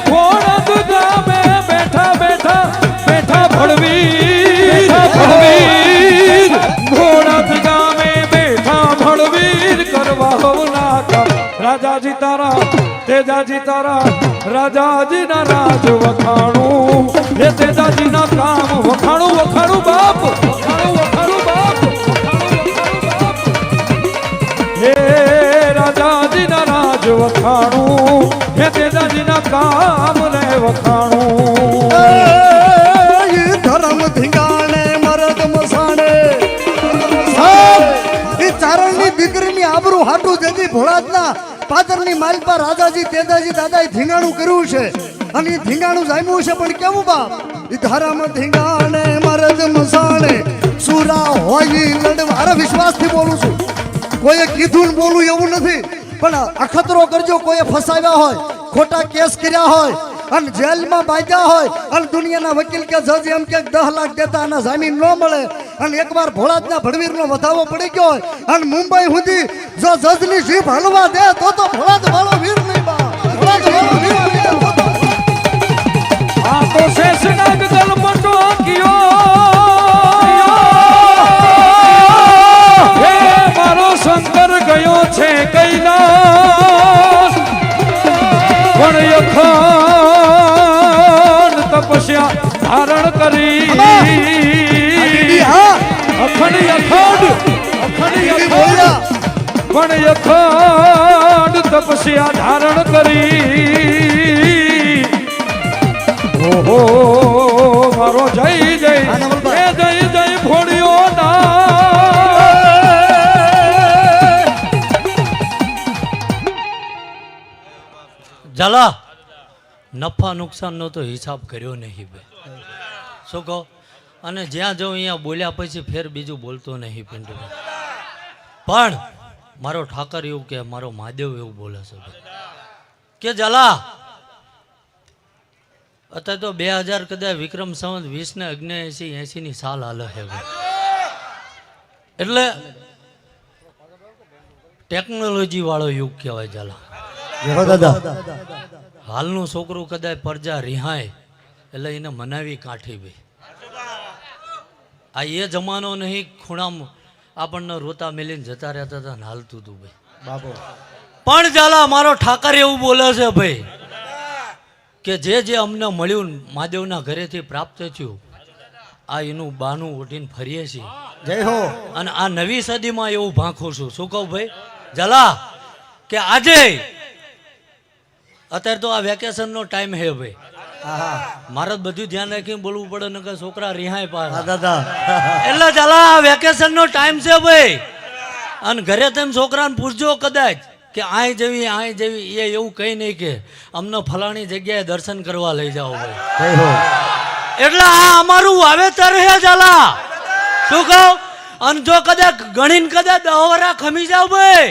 ભોળાદ ગામે બેઠા બેઠા બેઠા ભળવીર ભોળાદ ગામે બેઠા ભળવીર કરવા હોના કામ રાજાજી તારા તેજાજી તારા રાજાજી ના રાજ વખાણું હે તેજાજી ના કામ વખાણું વખાણું બાપ વખાણું બાપ હે રાજાજી ના રાજ વખાણું હે તેજાજી ના કામ ને વખાણું. ધર્મ ધીંગાણે મરદ મસાણે ચારણની દીકરીની આબરૂ હાટું જતી ભોળાદના પાદરની માલપા રાજાજી તેજાજી દાદાએ ધીંગાણું કર્યું છે અને એ ધીંગાણું જામ્યું છે પણ કેવું બાપ એ ધરમ ધીંગાણે મરદ મસાણે સુરા હોય લડવા. અરે વિશ્વાસથી બોલું છું કોઈએ કીધું ને બોલું એવું નથી પણ અખતરો કરજો કોઈએ ફસાવ્યા હોય ખોટા કેસ કર્યા હોય અને જેલમાં બાંધ્યા હોય અને દુનિયાના વકીલ કે જજ એમ કે 10 લાખ દેતા અને જામીન ન મળે અને એકવાર ભોળાદના ભડવીરનો વધાવો પડી ગયો હોય અને મુંબઈ સુધી જો જજની જીભ હલવા દે તો ભોળાદ વાળો વીર નહીં બા ભોળાદ વાળો વીર નહીં. આ તો શેષનાગ દલપટો કયો હે મારો શંકર ગયો છે કૈલાસ પણ અખંડ તપસ્યા ધારણ કરી ઓહો મારો જય જય એ જય જય ભોળિયો ના ઝાલા નફા નુકસાનનો તો હિસાબ કર્યો નહીં બે શું કહો અને જ્યાં જાઉં અહીંયા બોલ્યા પછી ફેર બીજું બોલતો નહીં પિન્ટુ પણ મારો ઠાકર એવું કે મારો મહાદેવ એવું બોલે છે કે ઝાલા અત્યારે તો 2000 કદાચ વિક્રમ સંવત 20 ને 79 ની સાલ હાલે છે એટલે ટેકનોલોજી વાળો યુગ કહેવાય ઝાલા હાલનું છોકરું કદાચ પરજા રિહાય એટલે એને મનાવી કાઠી ભાઈ આ એ જમાનો નહીં ખૂણામાં આપણને રોતા મેલીને જતા રહેતા હતા ને હાલતું હતું ભાઈ બાપો પણ ઝાલા મારો ઠાકર એવું બોલે છે ભાઈ કે જે અમને મળ્યું મહાદેવના ઘરેથી પ્રાપ્ત થયું આ એનું બાનું ઉઠીને ફરીએ છીએ જય હો અને આ નવી સદીમાં એવું ભાંખું છું શું કહું ભાઈ ઝાલા કે આજે અત્યારે તો આ વેકેશનનો ટાઈમ હે ભાઈ મારે બધું ધ્યાન રાખીને બોલવું પડે ને કે છોકરા રિહાય પાછા દાદા એટલે ચાલા આ વેકેશનનો ટાઈમ છે ભાઈ અને ઘરે તેમ છોકરાને પૂછજો કદાચ કે આય જેવી એ એવું કઈ નહીં કે અમને ફલાણી જગ્યાએ દર્શન કરવા લઈ જાઓ ભાઈ એટલે આ અમારું વાવેતર હે ચાલા શું કહું અને જો કદાચ ગણીને કદાચ 10 વરા ખમી જાવ ભાઈ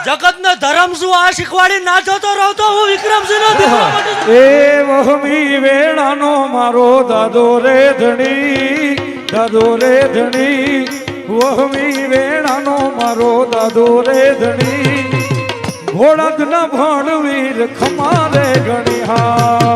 જગત નો ધર્મ શું આ શીખવાડી ના જતો રહતો હું વિક્રમસિંહ નો દીકરો એ વહમી વેણાનો મારો દાદો રે ધણી વહમી વેણાનો મારો દાદો રે ધણી ઘોડક ન ભણવીર ખમારે ગણી હા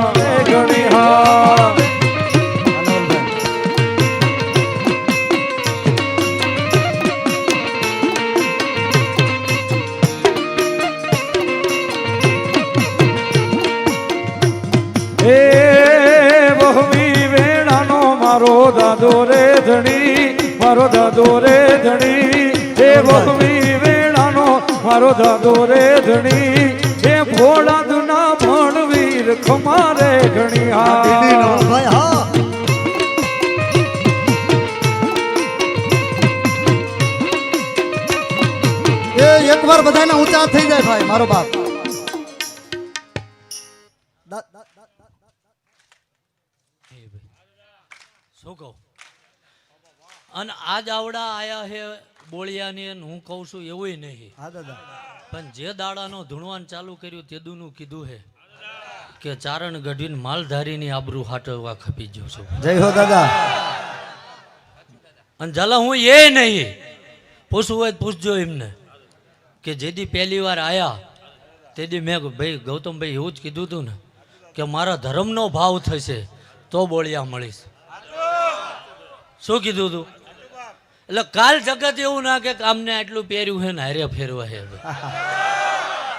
મારો દાદો રે ધણી હે વહમી વેણાનો મારો દાદો રે ધણી હે ભોળા દુના ભણવીર ખમારે ઘણી હા એ એકવાર બધાના ઊંચા થઈ જાય ભાઈ મારો બાપ શું કહું અને આજ આવડા આયા હે બોળિયાની હું કહું છું એવું નહીં હા દાદા પણ જે દાડાનો ધૂણવાન ચાલુ કર્યું તેદુનું કીધું હે કે ચારણ ગઢવીને માલધારીની આબરૂ હાટવા ખપી ગયો છું જય હો દાદા અને ઝાલા હું એ નહીં પૂછવું હોય પૂછજો એમને કે જેથી પહેલી વાર આયા તેથી મેં ભાઈ ગૌતમભાઈ એવું જ કીધું હતું ને કે મારા ધર્મનો ભાવ થશે તો બોળિયા મળીશ શું કીધું હતું એટલે કાલ જગત એવું ના કે આમને આટલું પહેર્યું છે ને હારે ફેરવા છે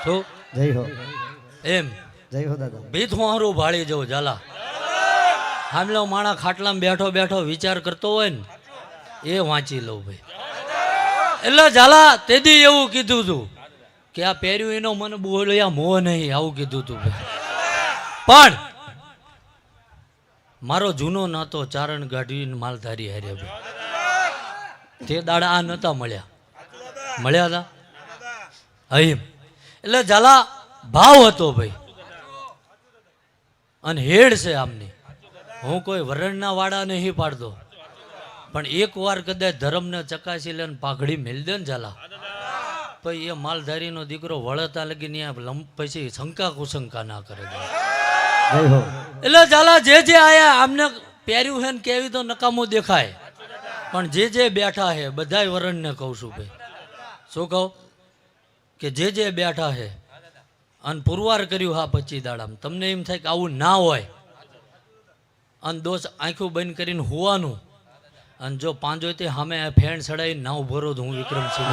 શું જય હો એમ જય હો દાદા ભીત હું હારું ભાળી જવું ઝાલા હામલો માણા ખાટલામાં બેઠો બેઠો વિચાર કરતો હોય ને એ વાંચી લઉં ભાઈ એટલે ઝાલા તેદી એવું કીધું હતું કે આ પહેર્યું એનો મને બોલ્યા મોહ નહીં આવું કીધું હતું પણ મારો જૂનો નાતો ચારણ ગાઢવી માલધારી હારે ભાઈ તે દાડા આ નતા મળ્યા હતા હઈમ એટલે ઝાલા ભાવ હતો ભાઈ અને હેડ છે આમની હું કોઈ વરણના વાડા નહીં પાડતો પણ એક વાર કદાચ ધર્મને ચકાસી લે પાઘડી મેળ દે ને ઝાલા પછી એ માલધારીનો દીકરો વળતા લગી પછી શંકા કુશંકા ના કરે એટલે ઝાલા જે આયા આમને પહેર્યું છે ને કેવી તો નકામું દેખાય પણ જે બેઠા છે બધા વરણને કહું છું ભાઈ શું કહું કે જે બેઠા છે અને પુરવાર કર્યું હા 25 દાડામાં તમને એમ થાય કે આવું ના હોય અને દોસ્ત આંખું બંધ કરીને હોવાનું અને જો પાંજો તે સામે ફેણ સડાઈને ના ઉભો રહો તો હું વિક્રમસિંહ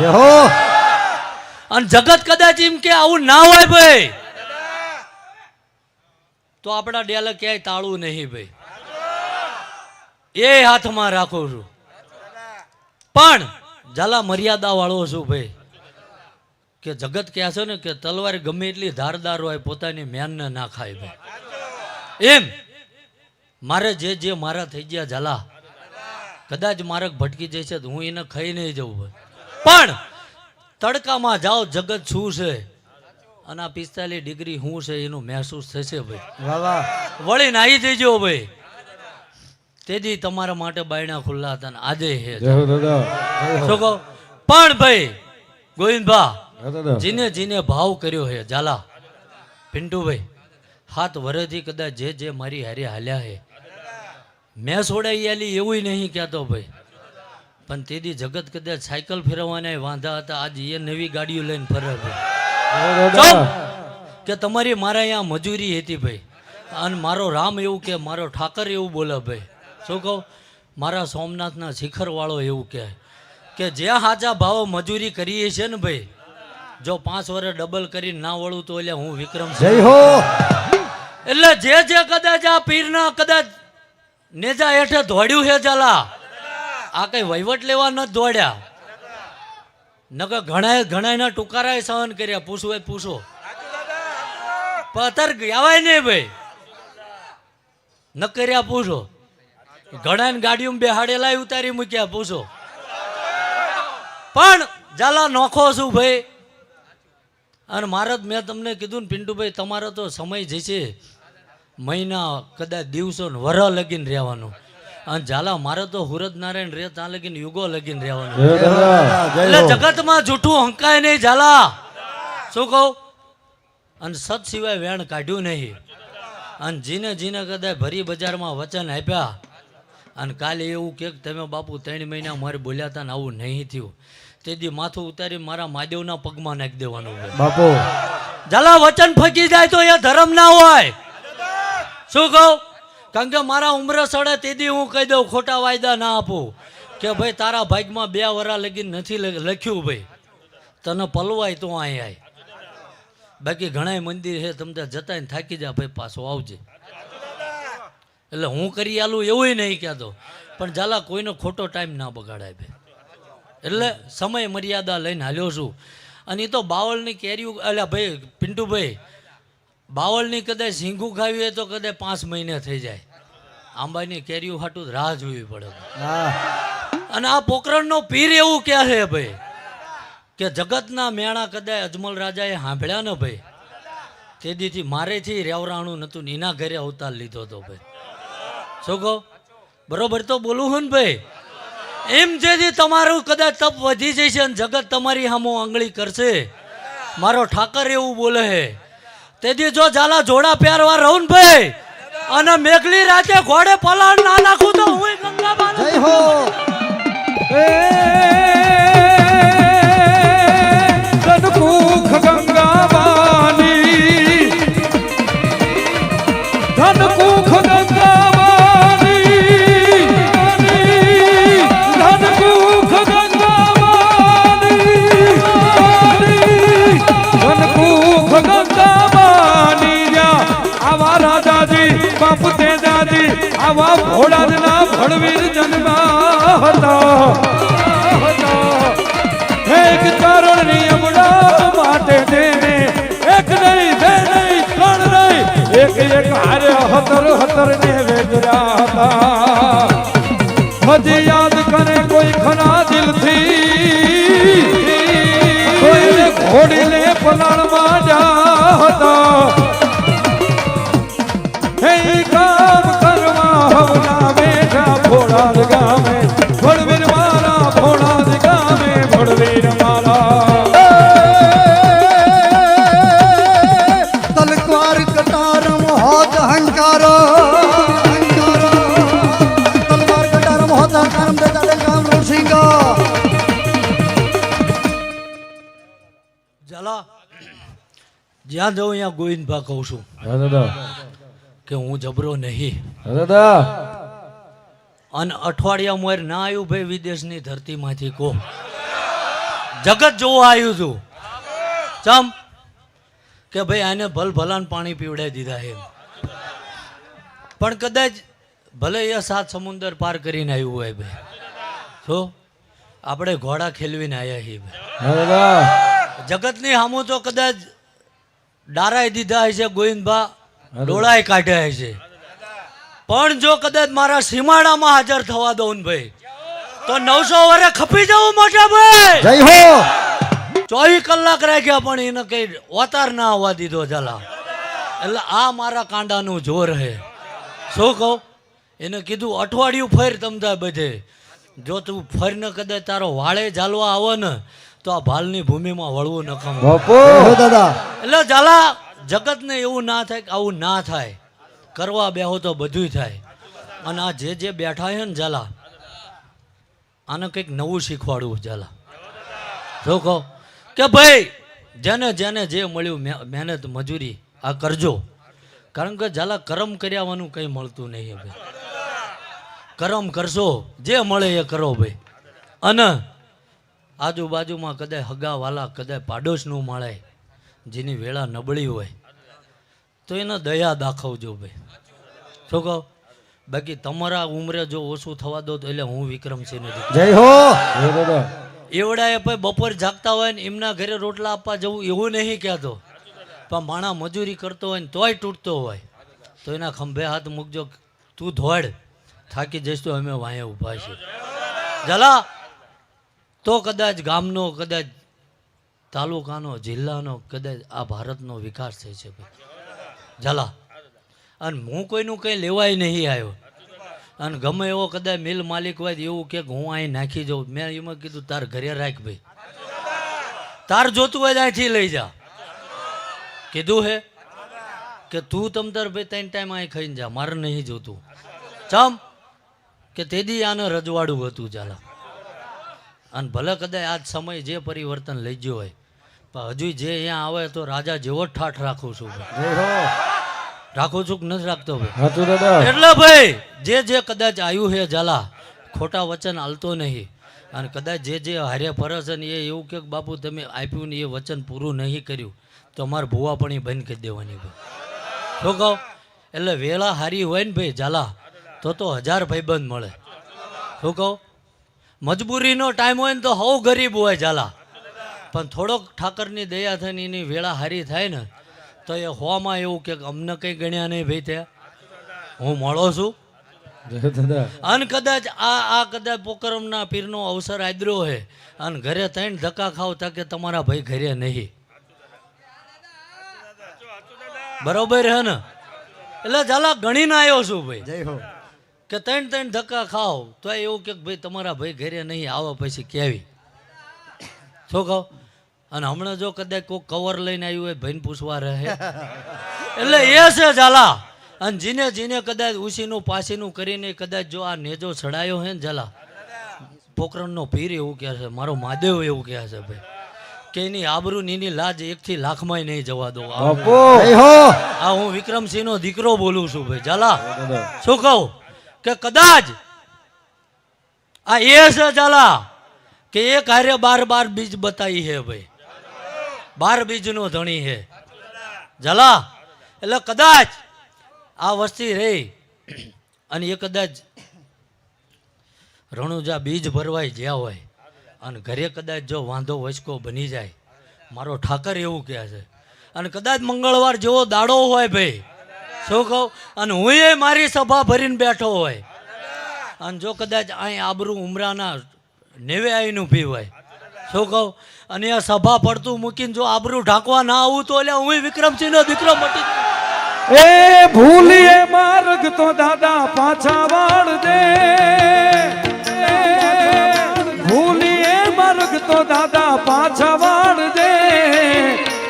અને જગત કદાચ એમ કે આવું ના હોય ભાઈ તો આપણા ડેલે ક્યાંય તાળું નહીં ભાઈ એ હાથમાં રાખું છું પણ ઝાલા મર્યાદા વાળો છું ભાઈ, કે જગત કહે છે ને કે તલવાર ગમે એટલી ધારદાર હોય પોતાની મેનને ના ખાય ભાઈ. એમ મારે જે મારા થઈ ગયા ઝાલા, કદાચ મારક ભટકી જાય છે તો હું એને ખાઈ નહીં જવું ભાઈ, પણ તડકામાં જાઓ જગત શું છે અને આ 45 ડિગ્રી શું છે એનું મહેસૂસ થશે ભાઈ. વાહ વાહ. વળી નાહી જઈજો ભાઈ. તેથી તમારા માટે બાયણા ખુલ્લા હતા ને આજે હે જય હો દાદા, શું કહો. પણ ભાઈ ગોવિંદભા જય દાદા. જીને જીને ભાવ કર્યો હે ઝાલા પિન્ટુભાઈ, 7 વર્ષથી કદાચ જે મારી હારે હાલ્યા હે મેં છોડાઈ આલી એવું નહીં કહેતો ભાઈ, પણ તેથી જગત કદાચ સાયકલ ફેરવવાના વાંધા હતા, આજ એ નવી ગાડીઓ લઈને ફરે ભાઈ. જય દાદા. કે તમારી મારા અહીંયા મજૂરી હતી ભાઈ, અને મારો રામ એવું કે મારો ઠાકર એવું બોલે ભાઈ. શું કહું, મારા સોમનાથના શિખરવાળો એવું કહે કે જ્યાં સાચા ભાવો મજૂરી કરીએ છે ને ભાઈ, જો 5 વર્ષ ડબલ કરીને ના વળું તો એટલે હું વિક્રમ જય હો. એટલે જે કદાચ આ પીરના કદાચ નેજા હેઠે દોડ્યું છે ઝાલા, આ કઈ વહીવટ લેવા ન દોડ્યા, નકર ઘણા ટુકારાય સહન કર્યા, પૂછવું હોય પૂછો, પથર ગયાવાય નહીં ભાઈ, ન કર્યા પૂછો, ઘણા ગાડીઓમાં બેહાડેલા ઉતારી મૂક્યા પૂછો. પણ ઝાલા નોખો છું ભાઈ, અને મારે મેં તમને કીધું ને પિન્ટુભાઈ, તમારો તો સમય જશે મહિના કદાચ દિવસો ને વરહ લગીને રહેવાનું, અને ઝાલા મારે તો હુરદ નારાયણ રે ત્યાં લગીને યુગો લગીને રહેવાનું. જય દાદા. એટલે જગતમાં જૂઠું હંકાય નહીં ઝાલા. શું કહું, અને સત સિવાય વેણ કાઢ્યું નહીં, અને જીને કદાચ ભરી બજારમાં વચન આપ્યા, અને કાલે એવું કે તમે બાપુ 3 મહિના મારે બોલ્યા હતા ને આવું નહીં થયું, તેથી માથું ઉતારી મારા મહાદેવના પગમાં નાખી દેવાનું હોય બાપુ. ઝાલા. વચન ફકી જાય તો એ ધર્મ ના હોય. શું કહું, કારણ કે મારા ઉંમરે સડે તેથી હું કહી દઉં, ખોટા વાયદા ના આપું કે ભાઈ તારા ભાગમાં 2 વર્ષ લગીન નથી લખ્યું ભાઈ, તને પલવાય તો અહીં આય, બાકી ઘણા મંદિર છે તમને જતા ને થાકી જા ભાઈ પાછો આવજે. એટલે હું કરી આલું એવું નહીં કહેતો, પણ ઝાલા કોઈનો ખોટો ટાઈમ ના બગાડાય ભાઈ. એટલે સમય મર્યાદા લઈને હાલ્યો છું. અને એ તો બાવળની કેરીઓ, એટલે ભાઈ પિન્ટુભાઈ, બાવળની કદાચ સીંગું ખાવી હોય તો કદાચ 5 મહિને થઈ જાય, આંબાની કેરીઓ હાટું રાહ જોવી પડે. હા. અને આ પોકરણનો પીર એવું કહે છે ભાઈ કે જગતના મેણા કદાચ અજમલ રાજાએ સાંભળ્યા ને ભાઈ, તેદીથી મારેથી રેવરાણું નતું ને એના ઘરે અવતાર લીધો હતો ભાઈ. શું કહો, બરોબર તો બોલું હું ને ભાઈ. એમ જેથી તમારું કદાચ તપ વધી જશે અને જગત તમારી સામો આંગળી કરશે, મારો ઠાકર એવું બોલે છે. તેથી જો ઝાલા જોડા પહેરવા રહું ને ભાઈ, અને મેઘલી રાતે ઘોડે પલાણ ના નાખું તો હું ગંગા જય હો. ધનકુખ ગંગાવાની, ધનકુખ ગંગાવાની, ધનકુખ ગંગાવાની, ધનકુખ ગંગાવાની. આવા રાજાજી બાપુ તેજાજી, આવા ભોળાના ભળવીર જન્મા હતા. એક ચરણની અમડા માટે તેને એક નહીં, 2 નહીં, 3 નહીં, એક હારે 17 ને વેગરા હતા. હજી યાદ કરે કોઈ ખરા દિલથી, કોઈને ઘોડીને પલાળવા જા હતા. હે કામ કરવા હવના બેઠા ભોળા ગામે, ભળવીર મારા ભોળા ગામે, ભળવીર મારા. તલવાર કટારમ હોત હંકારો, તલવાર કટારમ હોત હંકારમ દેતા કામ નરસિંગા. ઝાલા જ્યાં જઉં ત્યાં ગોવિંદભા કહું છું હા દાદા, કે હું જબરો નહીં. હા દાદા. અને અઠવાડિયા મોર ના આવ્યું ભાઈ વિદેશની ધરતીમાંથી કો જગત જોવા આવ્યું છું. ચમ કે ભાઈ આને ભલાન પાણી પીવડાવી દીધા એમ, પણ કદાચ ભલે એ 7 સમુંદર પાર કરીને આવ્યું હોય ભાઈ. શું આપણે ઘોડા ખેલવીને આયા છીએ ભાઈ. હા દાદા જગતની સામું તો કદાચ ડારાય દીધા હશે, ગોવિંદભા ડોળાય કાઢ્યા હશે, પણ જો કદાચ મારા સીમાડામાં હાજર થવા દઉં ને ભાઈ તો 900 વર્ષ ખપી જવું મોટા ભાઈ. જય હો 24 કલાક રાખ્યા પણ એને કઈ અવતાર ના આવવા દીધો ઝાલા. એટલે આ મારા કાંડાનું જોર હે. શું કહું, એને કીધું અઠવાડિયું ફેર તમતા બધે, જો તું ફરીને કદાચ તારો વાળે ઝાલવા આવો ને તો આ ભાલની ભૂમિમાં વળવું નખમ. બાપુ હો દાદા એટલે ઝાલા જગતને એવું ના થાય કે આવું ના થાય, કરવા બેહો તો બધુંય થાય. અને આ જે બેઠા છે ને ઝાલા, આને કંઈક નવું શીખવાડવું ઝાલા. શું કહો કે ભાઈ જેને જેને જે મળ્યું મહેનત મજૂરી આ કરજો, કારણ કે ઝાલા કરમ કર્યાવાનું કંઈ મળતું નહીં ભાઈ. કરમ કરશો જે મળે એ કરો ભાઈ. અને આજુબાજુમાં કદાચ હગાવાલા કદાચ પાડોશનું મળે, જેની વેળા નબળી હોય તો એને દયા દાખવજો ભાઈ. શું કહો, બાકી તમારા ઉંમરે જો ઓછું થવા દો તો એટલે હું વિક્રમસિંહ જય હો જય દાદા એવડાએ ભાઈ બપોર જાગતા હોય ને એમના ઘરે રોટલા આપવા જવું એવું નહીં કહેતો, પણ માણા મજૂરી કરતો હોય ને તોય તૂટતો હોય તો એના ખંભે હાથ મૂકજો, તું ધોડ થાકી જઈશ તો અમે વાંહે ઊભા છીએ ઝાલા. તો કદાચ ગામનો, કદાચ તાલુકાનો, જિલ્લાનો, કદાચ આ ભારતનો વિકાસ થઈ છે ભાઈ ઝાલા. અને હું કોઈનું કંઈ લેવાય નહીં આવ્યો, અને ગમે એવો કદાચ મિલ માલિક હોય એવું કે હું અહીં નાખી જાઉં, મેં એમાં કીધું તાર ઘરે રાખ ભાઈ, તાર જોતું હોય અહીંથી લઈ જા. કીધું હે કે તું તમ તાર ભાઈ 3 ટાઈમ અહીં ખાઈને જા, મારે નહીં જોતું. ચમ કે તેદી આને રજવાડું હતું ઝાલા. અને ભલે કદાચ આજ સમય જે પરિવર્તન લઈ ગયો હોય, પણ હજુ જે અહીંયા આવે તો રાજા જેવો જ ઠાઠ રાખું છું ભાઈ. જય હો રાખું છું કે નથી રાખતો ભાઈ. હાચું દાદા એટલે ભાઈ જે કદાચ આવ્યું છે ઝાલા, ખોટા વચન હાલતો નહીં. અને કદાચ જે હારે ફરે છે ને એ એવું કે બાપુ તમે આપ્યું ને એ વચન પૂરું નહીં કર્યું તો અમારે ભૂવા પણ એ બંધ કરી દેવાની ભાઈ. શું કહો, એટલે વેળા હારી હોય ને ભાઈ ઝાલા તો 1000 ભાઈબંધ મળે. શું કહો, મજબૂરીનો ટાઈમ હોય ને તો હવ ગરીબ હોય ઝાલા, પણ થોડોક ઠાકરની દયા થઈને એની વેળા હારી થાય ને તો એ હોમાં એવું કે અમને કંઈ ગણ્યા નહીં ભાઈ, ત્યાં હું મળો છું. જય દાદા અને કદાચ આ કદાચ પોકરમના પીરનો અવસર આદર્યો હે અને ઘરે 3 ધક્કા ખાવ તા કે તમારા ભાઈ ઘરે નહીં, બરોબર હે ને. એટલે ઝાલા ગણીને આવ્યો છું ભાઈ જય હો કે 3 ધક્કા ખાવ તો એવું કે ભાઈ તમારા ભાઈ ઘરે નહીં, આવો પછી કેવી. શું કહો, અને હમણાં જો કદાચ કોઈ કવર લઈને આવ્યું હોય ભાઈને પૂછવા રહે એટલે એ છે ઝાલા. અને જીને કદાચ ઉસીનું પાસીનું કરીને કદાચ જો આ નેજો ચડાયો હે ને ઝાલા, પોકરણનો પીર એવું કહે છે, મારો મહાદેવ એવું કહે છે ભાઈ કે એની આબરૂ ને એની લાજ 1 થી લાખમાં નહીં જવા દો. બાપુ જય હો આ હું વિક્રમસિંહનો દીકરો બોલું છું ભાઈ ઝાલા. દાદા શું કહું કે કદાચ આ એ છે ઝાલા કે એક હારે 12 બીજ બતાવી હે ભાઈ, 12 બીજનો ધણી હે ઝાલા. એટલે કદાચ આ વસ્તી રહી અને એ કદાચ રણુજા બીજ ભરવાઈ જ્યાં હોય અને ઘરે કદાચ જો વાંધો વચકો બની જાય, મારો ઠાકર એવું કહે છે. અને કદાચ મંગળવાર જેવો દાડો હોય ભાઈ, શું કહું, અને હું એ મારી સભા ભરીને બેઠો હોય અને જો કદાચ અહીં આબરૂ ઉમરાના 90 આવીને ઊભી હોય, શું કહું, અને આ સભા પડતું મૂકીને જો આબરૂ ઢાંકવા ના આવું તો એટલે હું વિક્રમસિંહનો દીકરો મટી એ ભૂલીએ માર્ગ તો દાદા પાછા વાળ દે, ભૂલીએ માર્ગ તો દાદા પાછા વાળ દે,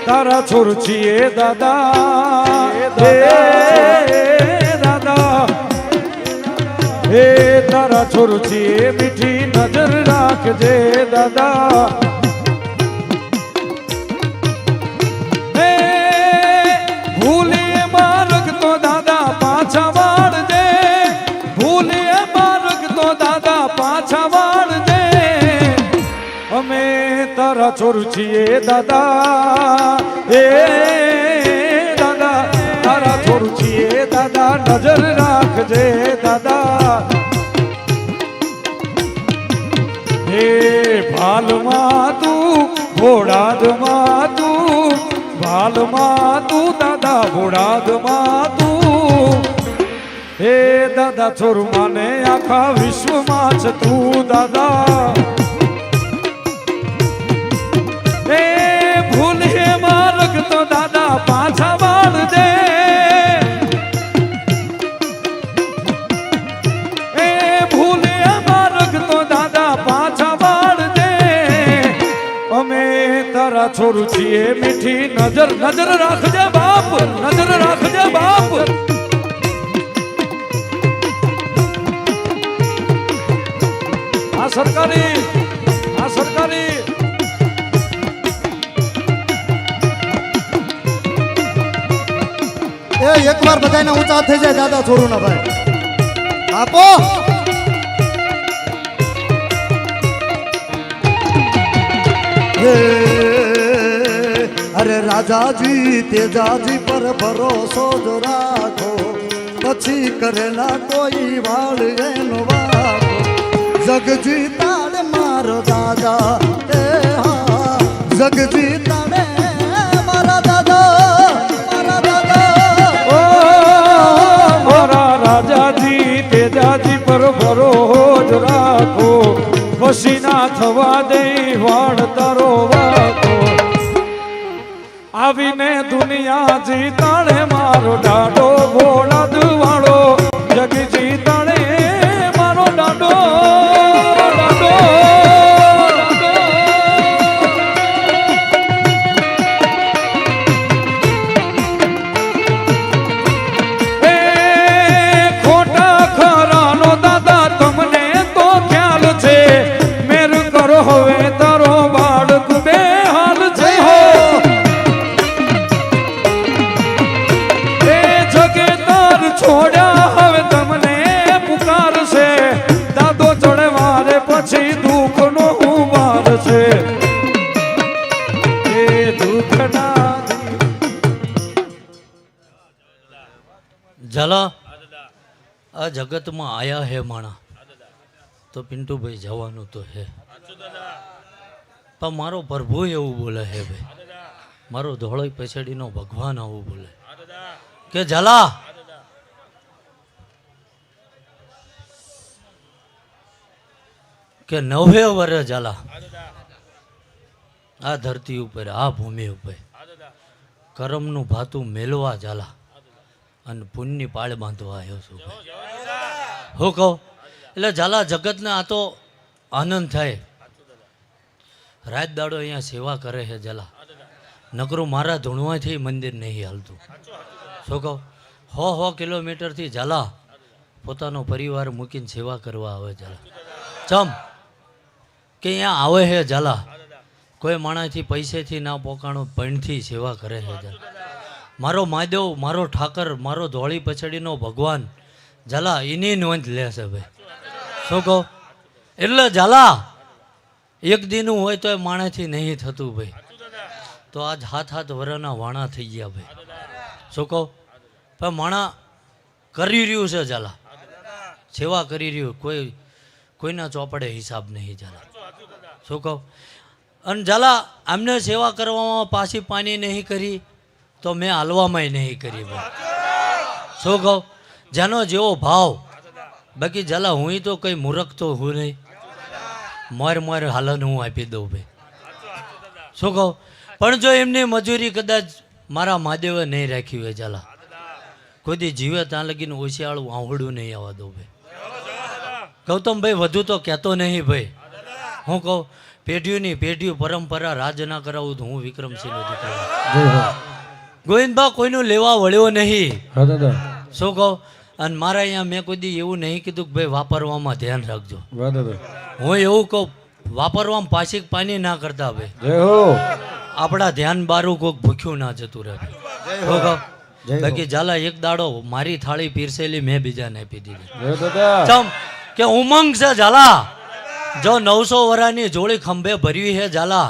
તારા છોર છીએ દાદા હે દાદા, હે તારા છોર છીએ મીઠી નજર રાખજે દાદા. ભૂલીએ માર્ગ તો દાદા પાછા વાળ દે, ભૂલીએ માર્ગ તો દાદા પાછા વાળ દે, અમે તારા છોર છીએ દાદા એ દાદા, તારા છોર છીએ દાદા, નજર રાખજે દાદા. હે તારા છોર માને આખા વિશ્વમાં છે તું દાદા એ ભૂલે માર્ગ તો દાદા પાછા વાળ દે એ ભૂલે માર્ગ તો દાદા પાછા વાળ દે અમે તારા છોરું છીએ મીઠી નજર નજર રાખજે બાપ નજર રાખજે બાપ આ સરકારી એ એકવાર બધાને ઊંચા થઈ જાય દાદા છોરું ના ભાઈ આપો હે અરે રાજાજી તેજાજી પર ભરોસો જો રાખો પછી કરેલા કોઈ વાળ એનો વાકો જગજી તારે મારો દાદા એ હા જગજી તારે મારા દાદા ઓ મારા રાજાજી તેજાજી પર ભરોસ રાખો પછી ના થવા દે વાળ તારો વાકો આવીને દુનિયા જીતાડે મારો ડાડો ભોળા દુવાળો જગ જીતાડે મારો ડાડો ડાડો એ ખોટા ખરાનો દાદા તમને તો ખ્યાલ છે મેર કરો હવે તારો બાળક બે હાલ છે હો છોડ્યા હવે તમને પુકારશે દાદો ચડે વારે પછી દુઃખ નો ઉમાર છે એ દુઃખના ઝાલા આ જગતમાં આયા હે માણા તો પિન્ટુભાઈ જવાનું તો હે પણ મારો પ્રભુ એવું બોલે હે ભાઈ મારો ધોળોય પછડીનો ભગવાન આવું બોલે કે ઝાલા કે 90 વર્ષ ઝાલા આ ધરતી ઉપર આ ભૂમિ ઉપર કરમનું ભાતું મેલવા ઝાલા અને પુણ્યની પાળ બાંધવા આવ્યો છું હું કહું એટલે ઝાલા જગતને આ તો આનંદ થાય રાત દાડો અહીંયા સેવા કરે છે ઝાલા નકરું મારા ધૂણવાથી મંદિર નહીં હાલતું શું કહું 100 કિલોમીટરથી ઝાલા પોતાનો પરિવાર મૂકીને સેવા કરવા આવે ઝાલા ચમ કે અહીંયા આવે છે ઝાલા કોઈ માણસથી પૈસેથી ના પોકાણો પૈણથી સેવા કરે છે ઝાલા મારો મહાદેવ મારો ઠાકર મારો ધોળી પછડીનો ભગવાન ઝાલા એની નોંધ લે છે ભાઈ શું કહો એટલે ઝાલા એક દીનું હોય તો એ માણસથી નહીં થતું ભાઈ તો આજ 7 વર્ષના વાણા થઈ ગયા ભાઈ શું કહો પણ માણા કરી રહ્યું છે ઝાલા સેવા કરી રહ્યું કોઈના ચોપડે હિસાબ નહીં ઝાલા શું કહું અને ઝાલા આમને સેવા કરવામાં પાછી પાણી નહીં કરી તો મેં હાલવામાં નહીં કરી ભાઈ શું કહું જેનો જેવો ભાવ બાકી ઝાલા હું તો કંઈ મૂર્ખ તો હું નહીં મોર હાલન હું આપી દઉં ભાઈ શું કહું પણ જો એમની મજૂરી કદાચ મારા મહાદેવે નહીં રાખી હોય ઝાલા કોઈ દી જીવે ત્યાં લગીને ઓશિયાળું આંવડું નહીં આવવા દઉં ભાઈ ગૌતમભાઈ વધુ તો કહેતો નહીં ભાઈ હું કહું પેઢીઓની પેઢીઓ પરંપરા રાજ ના કરાવું તો હું વિક્રમસિંહનો દીકરો ગોવિંદબા કોઈનું લેવા વળ્યો નહીં શું કહું અને મારા અહીંયા મેં કોઈ દી એવું નહીં કીધું કે ભાઈ વાપરવામાં ધ્યાન રાખજો હું એવું કહું વાપરવામાં પાછી પાણી ના કરતા ભાઈ આપણા ધ્યાન બારું કોઈક ભૂખ્યું ના જતું રહે શું કહું બાકી ઝાલા એક દાડો મારી થાળી પીરસેલી મેં બીજાને આપી દીધી ચમ કે ઉમંગ છે ઝાલા જો 900 વર્ષની જોડી ખંભે ભરવી છે ઝાલા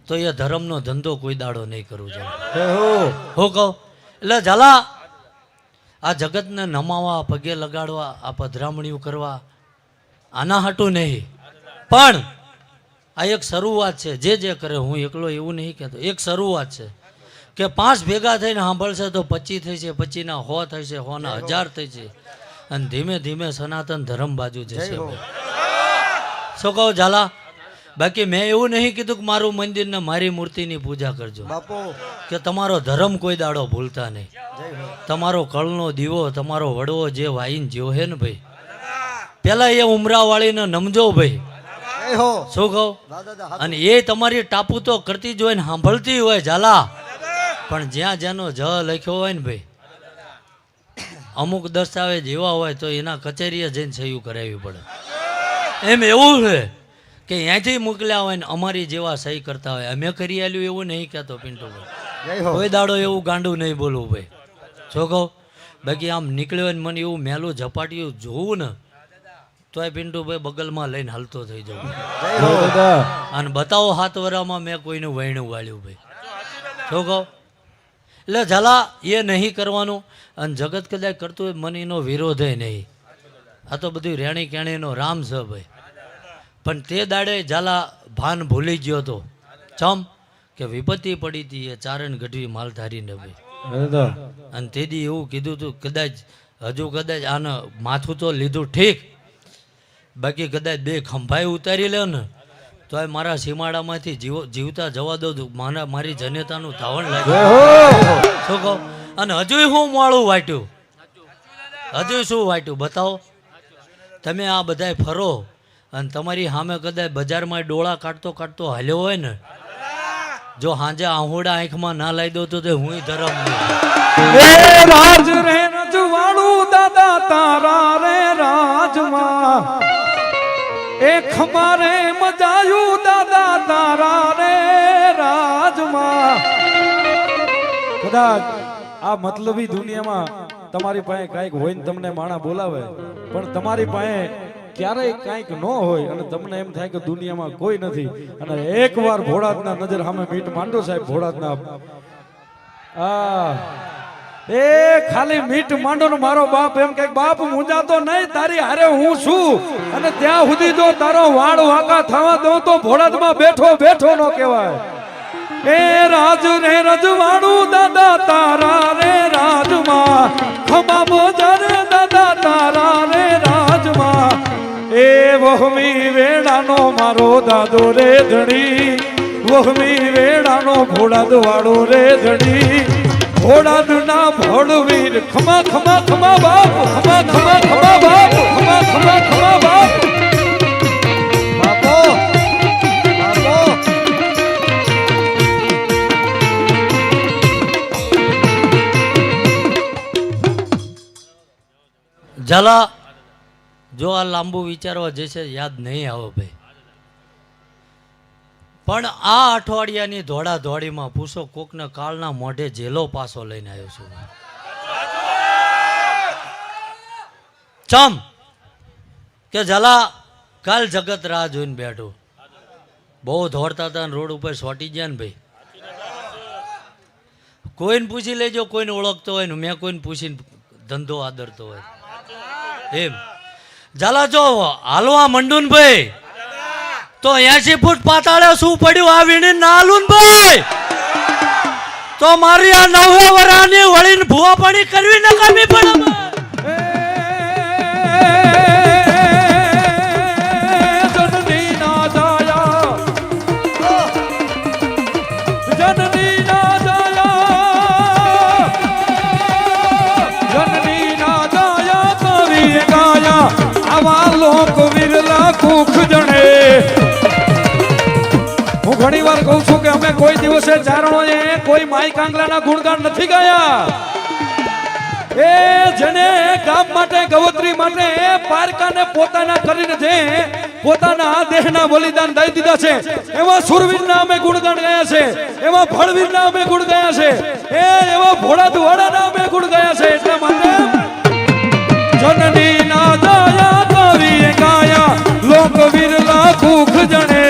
તો એ ધર્મનો ધંધો કોઈ દાડો નહીં કરવું ઝાલા હું કહું એટલે ઝાલા આ જગતને નમાવા પગે લગાડવા આ પધરામણીઓ કરવા આના હાટું નહીં પણ આ એક શરૂઆત છે જે કરે હું એકલો એવું નહીં કહેતો એક શરૂઆત છે કે 5 ભેગા થઈને સાંભળશે તો 25 થઈ છે 25 ના 100 થશે 100 ના 1000 થઈ છે અને ધીમે ધીમે સનાતન ધર્મ બાજુ જશે જય હો. ભાઈ. શું કહું ઝાલા? બાકી મેં એવું નહીં કીધું કે મારું મંદિર ને મારી મૂર્તિની પૂજા કરજો, બાપુ કે તમારો ધર્મ કોઈ દાડો ભૂલતા નહીં. જય હો. તમારો કળનો દીવો, તમારો વડવો જે વાઈન જ્યો હે ને ભાઈ, પેલા એ ઉમરાવાળીને નમજો ભાઈ. જય હો. શું કહું? દાદા હાથ અને એ તમારી ટાપુ તો કરતી જ હોય ને સાંભળતી હોય ઝાલા, પણ જ્યાં જેનો જ લખ્યો હોય ને ભાઈ, અમુક દસ્તાવેજ એવા હોય તો એના કચેરીએ જઈને સહી કરાવવી પડે. એમ એવું છે કે અહીંયાથી મોકલ્યા હોય ને અમારી જેવા સહી કરતા હોય, અમે કરી આલ્યું એવું નહીં કહેતો પિન્ટુભાઈ. જય હો. કોઈ દાડો એવું ગાંડું નહીં બોલવું ભાઈ. શું કહું? બાકી આમ નીકળ્યો હોય ને મને એવું મેલું ઝપાટિયું જોવું ને તોય પિન્ટુભાઈ બગલમાં લઈને હાલતો થઈ જવું. જય હો. અને બતાવો 7 વર્ષમાં મેં કોઈનું વહેણું વાળ્યું ભાઈ. શું કહો? એટલે ઝાલા એ નહીં કરવાનું. અને જગત કદાચ કરતું હોય મને એનો વિરોધ નહીં. આ તો બધું રેણી કેણીનો રામ છે ભાઈ. પણ તે દાડે ઝાલા ભાન ભૂલી ગયો હતો. ચમ કે વિપત્તિ પડી હતી એ ચારણ ગઢવી માલધારીને ભાઈ. અને તેથી એવું કીધું હતું કદાચ હજુ કદાચ આને માથું તો લીધું ઠીક, બાકી કદાચ 2 ખંભાઈ ઉતારી લે ને તો એ મારા સીમાડામાંથી જીવતા જવા દો. મારી જનેતાનું ધાવણ લાગ્યું. શું કહો? અને હજુ હું મોડું વાટ્યું, હજુ શું વાટ્યું બતાવો. તમે આ બધાય ફરો અને તમારી સામે કદાચ બજારમાં ડોળા કાઢતો કાઢતો હાલ્યો હોય ને, જો હાંજે આહુડા આંખમાં ના લાવી દો તો તે હું ધરમ નહીં. રાજ રે રજવાડું દાદા તારા રે રાજમાં, એ ખમારે મજાયું દાદા તારા રે રાજમાં. કદાચ આ મતલબી દુનિયામાં તમારી પાસે કાંઈક હોય ને તમને માણા બોલાવે, પણ તમારી પાસે ક્યારેય કાંઈક ન હોય અને તમને એમ થાય કે દુનિયામાં કોઈ નથી, અને એકવાર ભોળાતના નજર સામે મીટ માંડો સાહેબ, ભોળાતના એ ખાલી મીટ માંડો ને મારો બાપ એમ કે બાપ મુંજાતો નહીં, તારી હારે હું છું, અને ત્યાં સુધી જો તારો વાળ વાંકા થવા દો તો ભોળાતમાં બેઠો બેઠો નો કહેવાય. એ રાજ રે રજવાડું દાદા તારા રે રાજમાં, ખમા બોજર દાદા તારા રે રાજમાં. એ વહમી વેડાનો મારો દાદો રે ધણી, વહમી વેડાનો ભોળાદ વાળો રે ધણી. ભોળાદ ના ભોળવીર ખમા ખમા ખમા બાપ, ખમા ખમા ખમા બાપ, ખમા ખમા ખમા બાપ. બાપુ બાપુ ઝાલા જો આ લાંબુ વિચારવા જશે યાદ નહીં આવે ભાઈ, પણ આ અઠવાડિયાની ધોળા ધોળીમાં પૂછો કોકને કાળના મોઢે જેલો પાસો લઈને આવ્યો છું. ચમ કે ઝાલા કાલ જગત રાહ જોઈને બેઠું. બહુ દોડતા હતા રોડ ઉપર સોટી ગયા ને ભાઈ. કોઈને પૂછી લેજો, કોઈને ઓળખતો હોય ને મેં કોઈને પૂછીને ધંધો આદરતો હોય એમ. ઝાલા જો હાલવા મંડુન ભાઈ તો 80 ફૂટ પાતાળે શું પડ્યું આ વીણી ના હાલું ભાઈ તો મારી આ 9 વરાની વળીને ભૂવા પાણી કરવી ન કરવી પડે. જનની ના જાયા, જનની ના જાયા, જનની ના જાયા કવિ ગાયા, આવા લોક વિરલા કુખ જણે. હું ઘણી વાર કહું છું કે અમે કોઈ દિવસે ચારણોએ કોઈ માઈ કાંગલાના ગુણગાન નથી ગાયા. એ જેને ગામ માટે ગવત્રી માટે પારકાને પોતાના કરીને જે પોતાના દેહના બલિદાન દઈ દીધા છે એવા સુરવીરના અમે ગુણગાન ગાયા છે, એવા ભળવીરના અમે ગુણ ગાયા છે, એવા ભોળાદવાડાના અમે ગુણ ગાયા છે. એટલા માટે જનની ના જાયા કવિએ ગાયા, લોક વિરલા કુખ જણે.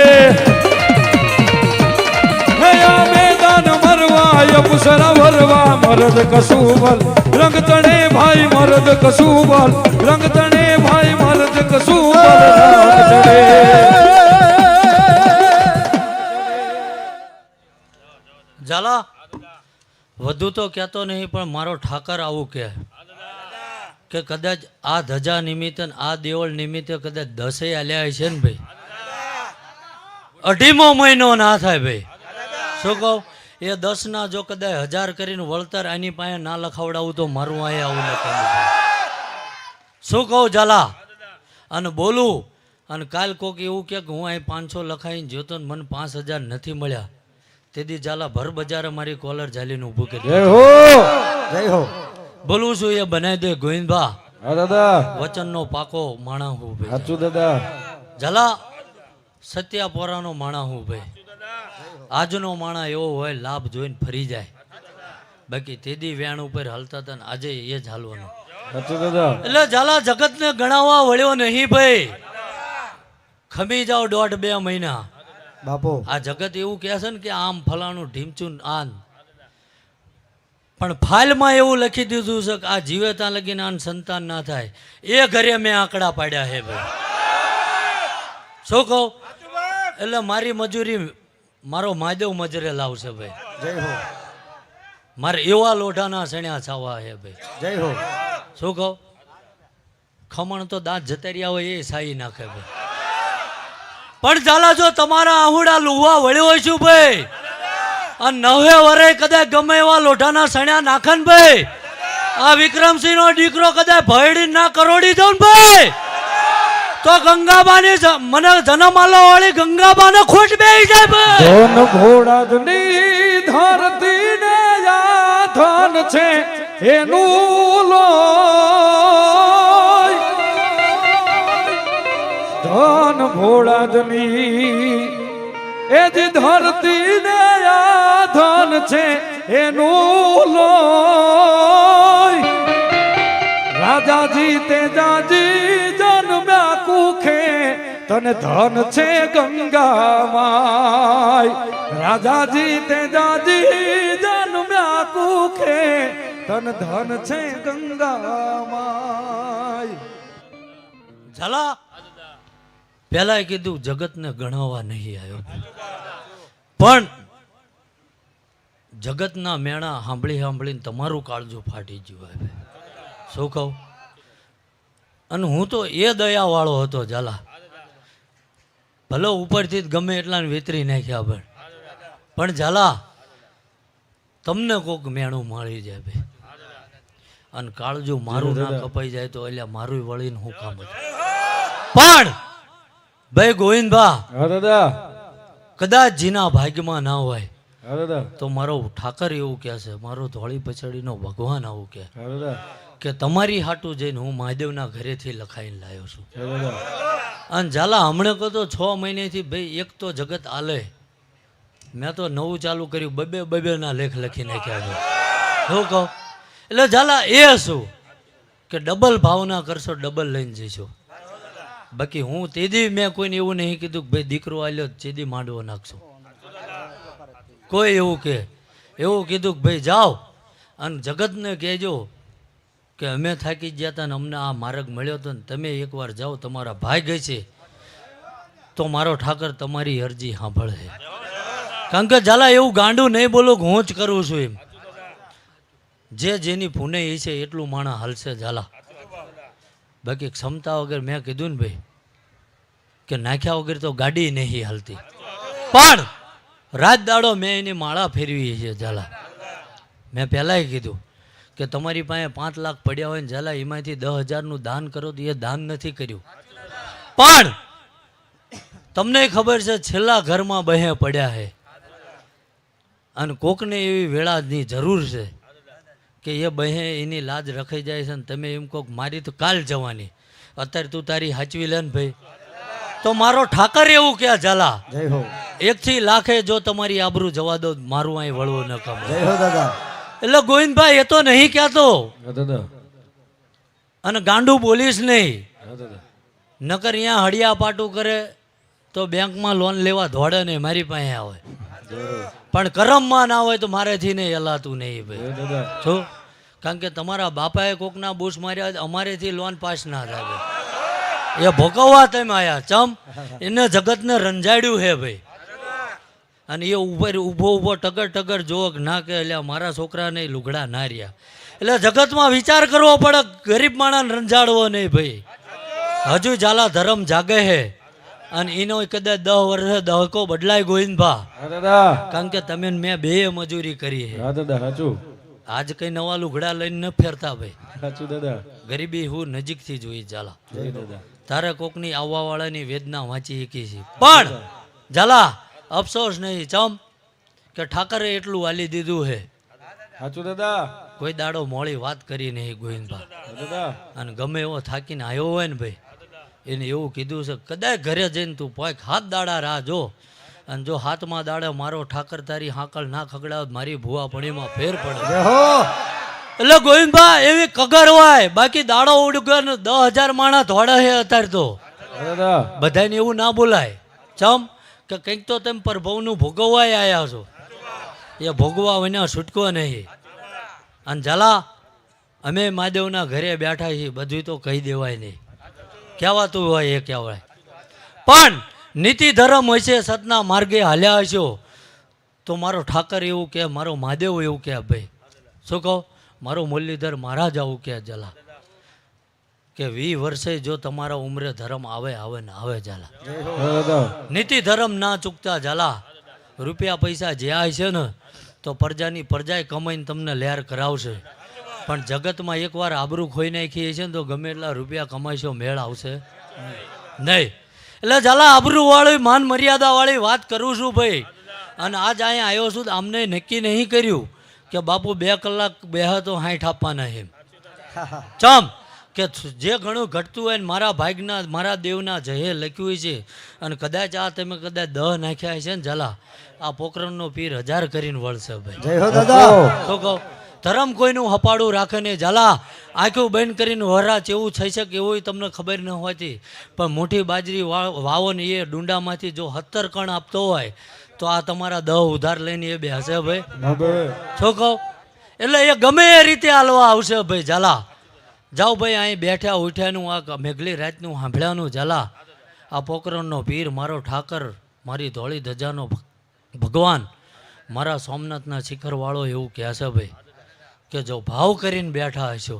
મેદાન મરવા અપસરા વરવા, મરદ કસુબલ રંગ તણે ભાઈ, મરદ કસુબલ રંગ તણે ભાઈ, મરદ કસુબલ રંગ તણે. ઝાલા વધુ તો કહેતો નહીં પણ મારો ઠાકર આવું કહે કે કદાચ આ ધજા નિમિત્તે ને આ દેવળ નિમિત્તે કદાચ 10 આલ્યા છે ને ભાઈ, 2.5મો મહિનો ના થાય ભાઈ. શું કહું, એ 10 ના જો કદાચ 1000 કરીને વળતર આની પાસે ના લખાવડાવું તો મારું અહીંયા આવું લખાવું. શું કહું ઝાલા, અને બોલું, અને કાલ કોક એવું કે હું અહીં 500 લખાઈને જોતો ને મને 5000 નથી મળ્યા, તેથી ઝાલા ભર બજારે મારી કોલર ઝાલીને ઊભું કરી. જય હો, જય હો. બોલું છું એ બનાવી દે ગોવિંદભા, હા દાદા, વચનનો પાકો માણા હું ભાઈ. સાચું દાદા, ઝાલા સત્યાપોરાનો માણા હું ભાઈ. આજનો માણા એવો હોય લાભ જોઈને ફરી જાય, બાકી તેદી વેણ ઉપર હલતા હતા ને આજે એ જ હાલવાનું. સાચું દાદા, એટલે ઝાલા જગતને ગણાવવા વળ્યો નહીં ભાઈ. ખમી જાઓ 1.5-2 મહિના. બાપુ આ જગત એવું કહે છે ને કે આમ ફલાણું ઢીમચું આન, પણ ફાઇલમાં એવું લખી દીધું છે કે આ જીવે ત્યાં લગીને આન સંતાન ના થાય. એ ઘરે મેં આંકડા પાડ્યા હે ભાઈ. શું કહું, એટલે મારી મજૂરી મારો મહાદેવ મજરે લાવશે ભાઈ. જય હો, મારે એવા લોઢાના સણ્યા છાવા હે ભાઈ. જય હો. શું કહું, ખમણ તો દાંત જતરિયા હોય એ સાઈ નાખે ભાઈ. પણ ઝાલા જો તમારા આહુડા લુવા વળ્યો હોય છું ભાઈ, અને 9 વરે કદાચ ગમે એવા લોઢાના સણ્યા નાખન ભાઈ, આ વિક્રમસિંહ નો દીકરો કદાચ ભયડી ના કરોડી જાઉં ને ભાઈ, તો ગંગાબાની મને જન્માલો વાળી ગંગાબાને ખોટ બેસી જાય ભાઈ. ધન ઘોડાની ધરતી ને આ ધન છે એનું લોય, ધન ઘોડાની એ જ ધરતી ને આ ધન છે એનું લોય. રાજાજી તેજાજી જન્મ્યા કુખે તને ધન છે ગંગામાય, રાજાજી તેજાજી જન્મ્યા કુખે તન ધન છે ગંગામાય. ઝાલા પેલા કીધું જગતને ગણાવવા નહીં આવ્યો, પણ જગતના મેણા સાંભળી સાંભળીને તમારું કાળજું ફાટી ગયું હવે. શું કહું, અને હું તો એ દયાવાળો હતો ઝાલા, ભલે ઉપરથી જ ગમે એટલાને વેતરી નાખ્યા પણ ઝાલા તમને કોક મેણું મળી જાય ભાઈ, અને કાળજું મારું ના કપાઈ જાય તો એટલે મારું વળીને હું કામ હતું. પણ ભાઈ ગોવિંદભા, હા દાદા, કદાચ જીના ભાગ્યમાં ના હોય હા દાદા, તો મારો ઠાકર એવું કહે છે, મારો ધોળી પછડીનો ભગવાન આવું કહે હા દાદા, કે તમારી હાટું જઈને હું મહાદેવના ઘરેથી લખાઈને લાવ્યો છું. હા દાદા, અને ઝાલા હમણાં કહો તો 6 મહિનેથી ભાઈ એક તો જગત આલે, મેં તો નવું ચાલુ કર્યું, 2 ના લેખ લખી નાખ્યા છે. શું કહું, એટલે ઝાલા એ શું કે ડબલ ભાવના કરશો ડબલ લઈને જઈશો. બાકી હું તેદી મેં કોઈને એવું નહીં કીધું કે ભાઈ દીકરો આલ્યો તેદી માંડવો નાખશો, કોઈ એવું કે એવું કીધું કે ભાઈ જાઓ અને જગતને કહેજો કે અમે થાકી ગયા હતા ને અમને આ માર્ગ મળ્યો હતો ને તમે એકવાર જાઓ, તમારા ભાઈ ગઈ છે તો મારો ઠાકર તમારી અરજી સાંભળે. કારણ કે ઝાલા એવું ગાંડું નહીં બોલો કે હું જ કરું છું એમ, જે જેની પુણે એ છે એટલું માણસ હાલશે ઝાલા. બાકી ક્ષમતા વગર મેં કીધું ને ભાઈ કે નાખ્યા વગર તો ગાડી નહીં હાલતી, પણ રાત દાડો મેં એની માળા ફેરવી છે ઝાલા. મેં પહેલાંય કીધું કે તમારી પાસે 5 લાખ પડ્યા હોય ને ઝાલા એમાંથી 10,000નું દાન કરો તો એ દાન નથી કર્યું, પણ તમને ખબર છે છેલ્લા ઘરમાં બહે પડ્યા છે અને કોકને એવી વેળાની જરૂર છે કે એ બહે એની લાજ રખાઈ જાય છે ને તમે એમ કોક મારી તો કાલ જવાની, અત્યારે તું તારી હાચવી લે ને ભાઈ, તો મારો ઠાકર એવું કે ઝાલા જય હો, 1 થી લાખે જો તમારી આબરૂ જવા દો મારું અહીં વળવું ન કમ. જય હો દાદા. એટલે ગોવિંદભાઈ એ તો નહીં કહેતો હા દાદા, અને ગાંડું બોલીશ નહીં, હા દાદા, નકર અહીંયા હડિયા પાટું કરે તો બેંકમાં લોન લેવા દોડે નહીં, મારી પાસે આવે, પણ કરમમાં ના હોય તો મારેથી નહીં હલાતું નહીં ભાઈ. હા દાદા, શું, કારણ કે તમારા બાપાએ કોકના બૂસ માર્યા અમારેથી લોન પાસ ના થાય, એ ભોગવવા તમે આયા ચમ, એને જગતને રંજાડ્યું હે ભાઈ. અને એ ઉપર ઊભો ટગર જોક ના કે એટલે મારા છોકરાને લુગડા ના રહ્યા, એટલે જગતમાં વિચાર કરવો પડે, ગરીબ માણસ રંજાડવો નહીં ભાઈ. હજુ ઝાલા ધર્મ જાગે હે અને એનો કદાચ 10 વર્ષે દહકો બદલાય ગોવિંદભા, હા દાદા, કારણ કે તમે ને મેં બે મજૂરી કરી હે. હા દાદા, સાચું આજ કઈ નવા લુગડા લઈને ન ફેરતા ભાઈ. સાચું દાદા, ગરીબી હું નજીકથી જોઈ ઝાલા. જય દાદા. તારે કોકની આવવા વાળાની વેદના વાંચી શકી છે, પણ ઝાલા અફસોસ નહીં ચમ કે ઠાકરે એટલું આલી દીધું હે. સાચું દાદા, કોઈ દાડો મોડી વાત કરી નહીં ગોવિંદભા. હા દાદા, અને ગમે એવો થાકીને આવ્યો હોય ને ભાઈ, એને એવું કીધું છે કદાચ ઘરે જઈને તું પોઈક 7 દાડા રાહ જો, અને જો 7મા દાડે મારો ઠાકર તારી હાકલ ના ખગડાવ, મારી ભૂવા પણીમાં ફેર પડે. જય હો. એટલે ગોવિંદભા એવી કગર હોય, બાકી દાડો ઉડગે ને 10,000 માણસ ધોડે છે અત્યારે તો. હા દાદા, બધાને એવું ના બોલાય ચમ કે કંઈક તો તમે પ્રભુનું ભોગવવાય આવ્યા છો, એ ભોગવા વિના છૂટકો નહીં. અને ઝાલા અમે મહાદેવના ઘરે બેઠા છીએ, બધું તો કહી દેવાય નહીં, કહેવાતું હોય એ કહેવાય. પણ નીતિ ધર્મ હોય છે, સતના માર્ગે હાલ્યા હશો તો મારો ઠાકર એવું કે, મારો મહાદેવ એવું કે ભાઈ, શું કહો, મારો મુરલીધર મહારાજ આવું કે ઝાલા કે 20 વર્ષે જો તમારા ઉંમરે ધર્મ આવે ને આવે ઝાલા. હા દાદા, નીતિ ધર્મ ના ચૂકતા ઝાલા. રૂપિયા પૈસા જ્યાં છે ને તો પ્રજાએ કમાઈને તમને લહેર કરાવશે, પણ જગતમાં એકવાર આબરૂ ખોઈ નાખી છે ને તો ગમે એટલા રૂપિયા કમાઈશો મેળ આવશે નહીં. એટલે ઝાલા આબરૂ વાળી માન મર્યાદા વાળી વાત કરું છું ભાઈ. અને આજ અહીંયા આવ્યો છું, આમને નક્કી નહીં કર્યું કે બાપુ 2 કલાક બેહે તો 60 આપવાના એમ. ચમ કે જે ઘણું ઘટતું હોય ને મારા ભાગના મારા દેવના જહે લખ્યું છે, અને કદાચ આ તમે કદાચ 10 નાખ્યા છે ને ઝાલા, આ પોકરણનો પીર 1000 કરીને વળશે ભાઈ. જય હો દાદા. તો કહો ધર્મ કોઈનું હપાડું રાખે ને ઝાલા. આંખું બંધ કરીને વરા ચેવું થઈ શકે એવું તમને ખબર ન હોતી, પણ મોટી બાજરી વાવો ને એ ડુંડામાંથી જો 70 કણ આપતો હોય તો આ તમારા 10 ઉધાર લઈને એ બેસે ભાઈ. હા ભાઈ, શું કહો, એટલે એ ગમે એ રીતે હાલવા આવશે ભાઈ ઝાલા. જાઓ ભાઈ, અહીં બેઠા ઉઠ્યાનું આ મેઘલી રાતનું સાંભળ્યાનું ઝાલા. આ પોકરણનો પીર મારો ઠાકર, મારી ધોળી ધજાનો ભગવાન, મારા સોમનાથના શિખરવાળો એવું કહે છે ભાઈ કે જો ભાવ કરીને બેઠા હશો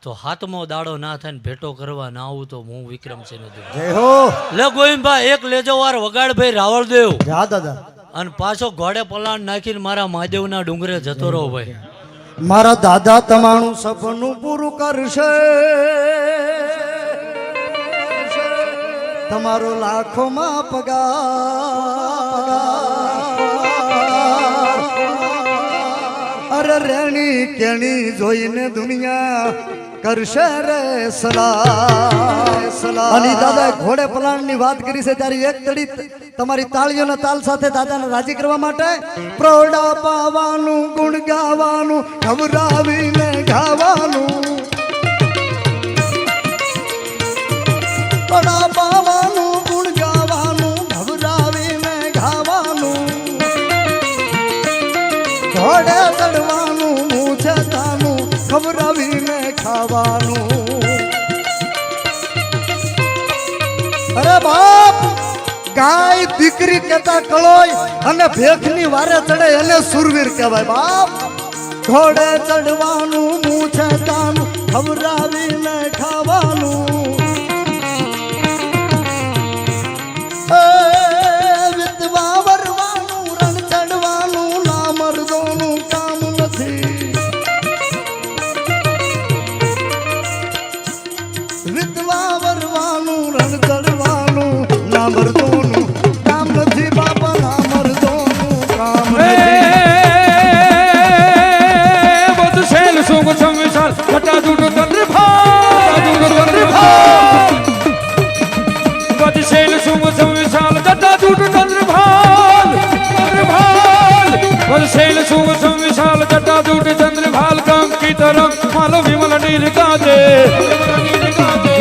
તો 7મો દાડો ના થાય ને ભેટો કરવા ના આવું તો હું વિક્રમસિંહ નથી. જય હો. લે ગોવિંદભાઈ એક લેજો વાર વગાડ ભાઈ રાવળદેવ, જા દાદા. અને પાછો ઘોડે પલાણ નાખીને મારા મહાદેવના ડુંગરે જતો રહો ભાઈ. મારા દાદા તમારું સપનું પૂરું કરશે, તમારો લાખોમાં પગાર. અરે રેણી કેણી જોઈને દુનિયા કરશે રે સલાહ. અને દાદા ઘોડે પલાણની વાત કરી છે ત્યારે એક તડી તમારી તાળીઓના તાલ સાથે દાદાને રાજી કરવા માટે પ્રૌઢા પાવાનું, ગુણ ગાવાનું, ઘબરાવીને ગાવાનું. પ્રૌઢા પાવાનું, ગુણ ગાવાનું, ઘબરાવીને ગાવાનું. ઘોડે ચડવાનું, મૂછે તાનું, ઘબરાવીને ખાવાનું. અરે બાપ, ગાય દીકરી કેતા કળોય અને ભેખની વારે ચડે એને સુરવીર કહેવાય બાપ. ઘોડે ચડવાનું, મૂછે તાનું, ખવરાવીને ખાવાનું. વિધવા વરવાનું, રણ ચડવાનું, ના મર્દોનું કામ નથી. વિધવા વરવાનું, રણ ચડવાનું, ના મર્દોનું કામ નથી બાપા, ના મર્દોનું કામ નથી. બધું શૈલ શુભ સંવિશાલ ઘટા દૂધ ચંદ્રભાલ, બધું શૈલ શુભ સંવિશાલ ઘટા દૂધ ચંદ્રભાલ, બધું શૈલ શુભ સંવિશાલ ઘટા દૂધ ચંદ્રભાલ. કંકિત રંગ માલો વિમલ નીર કાજે,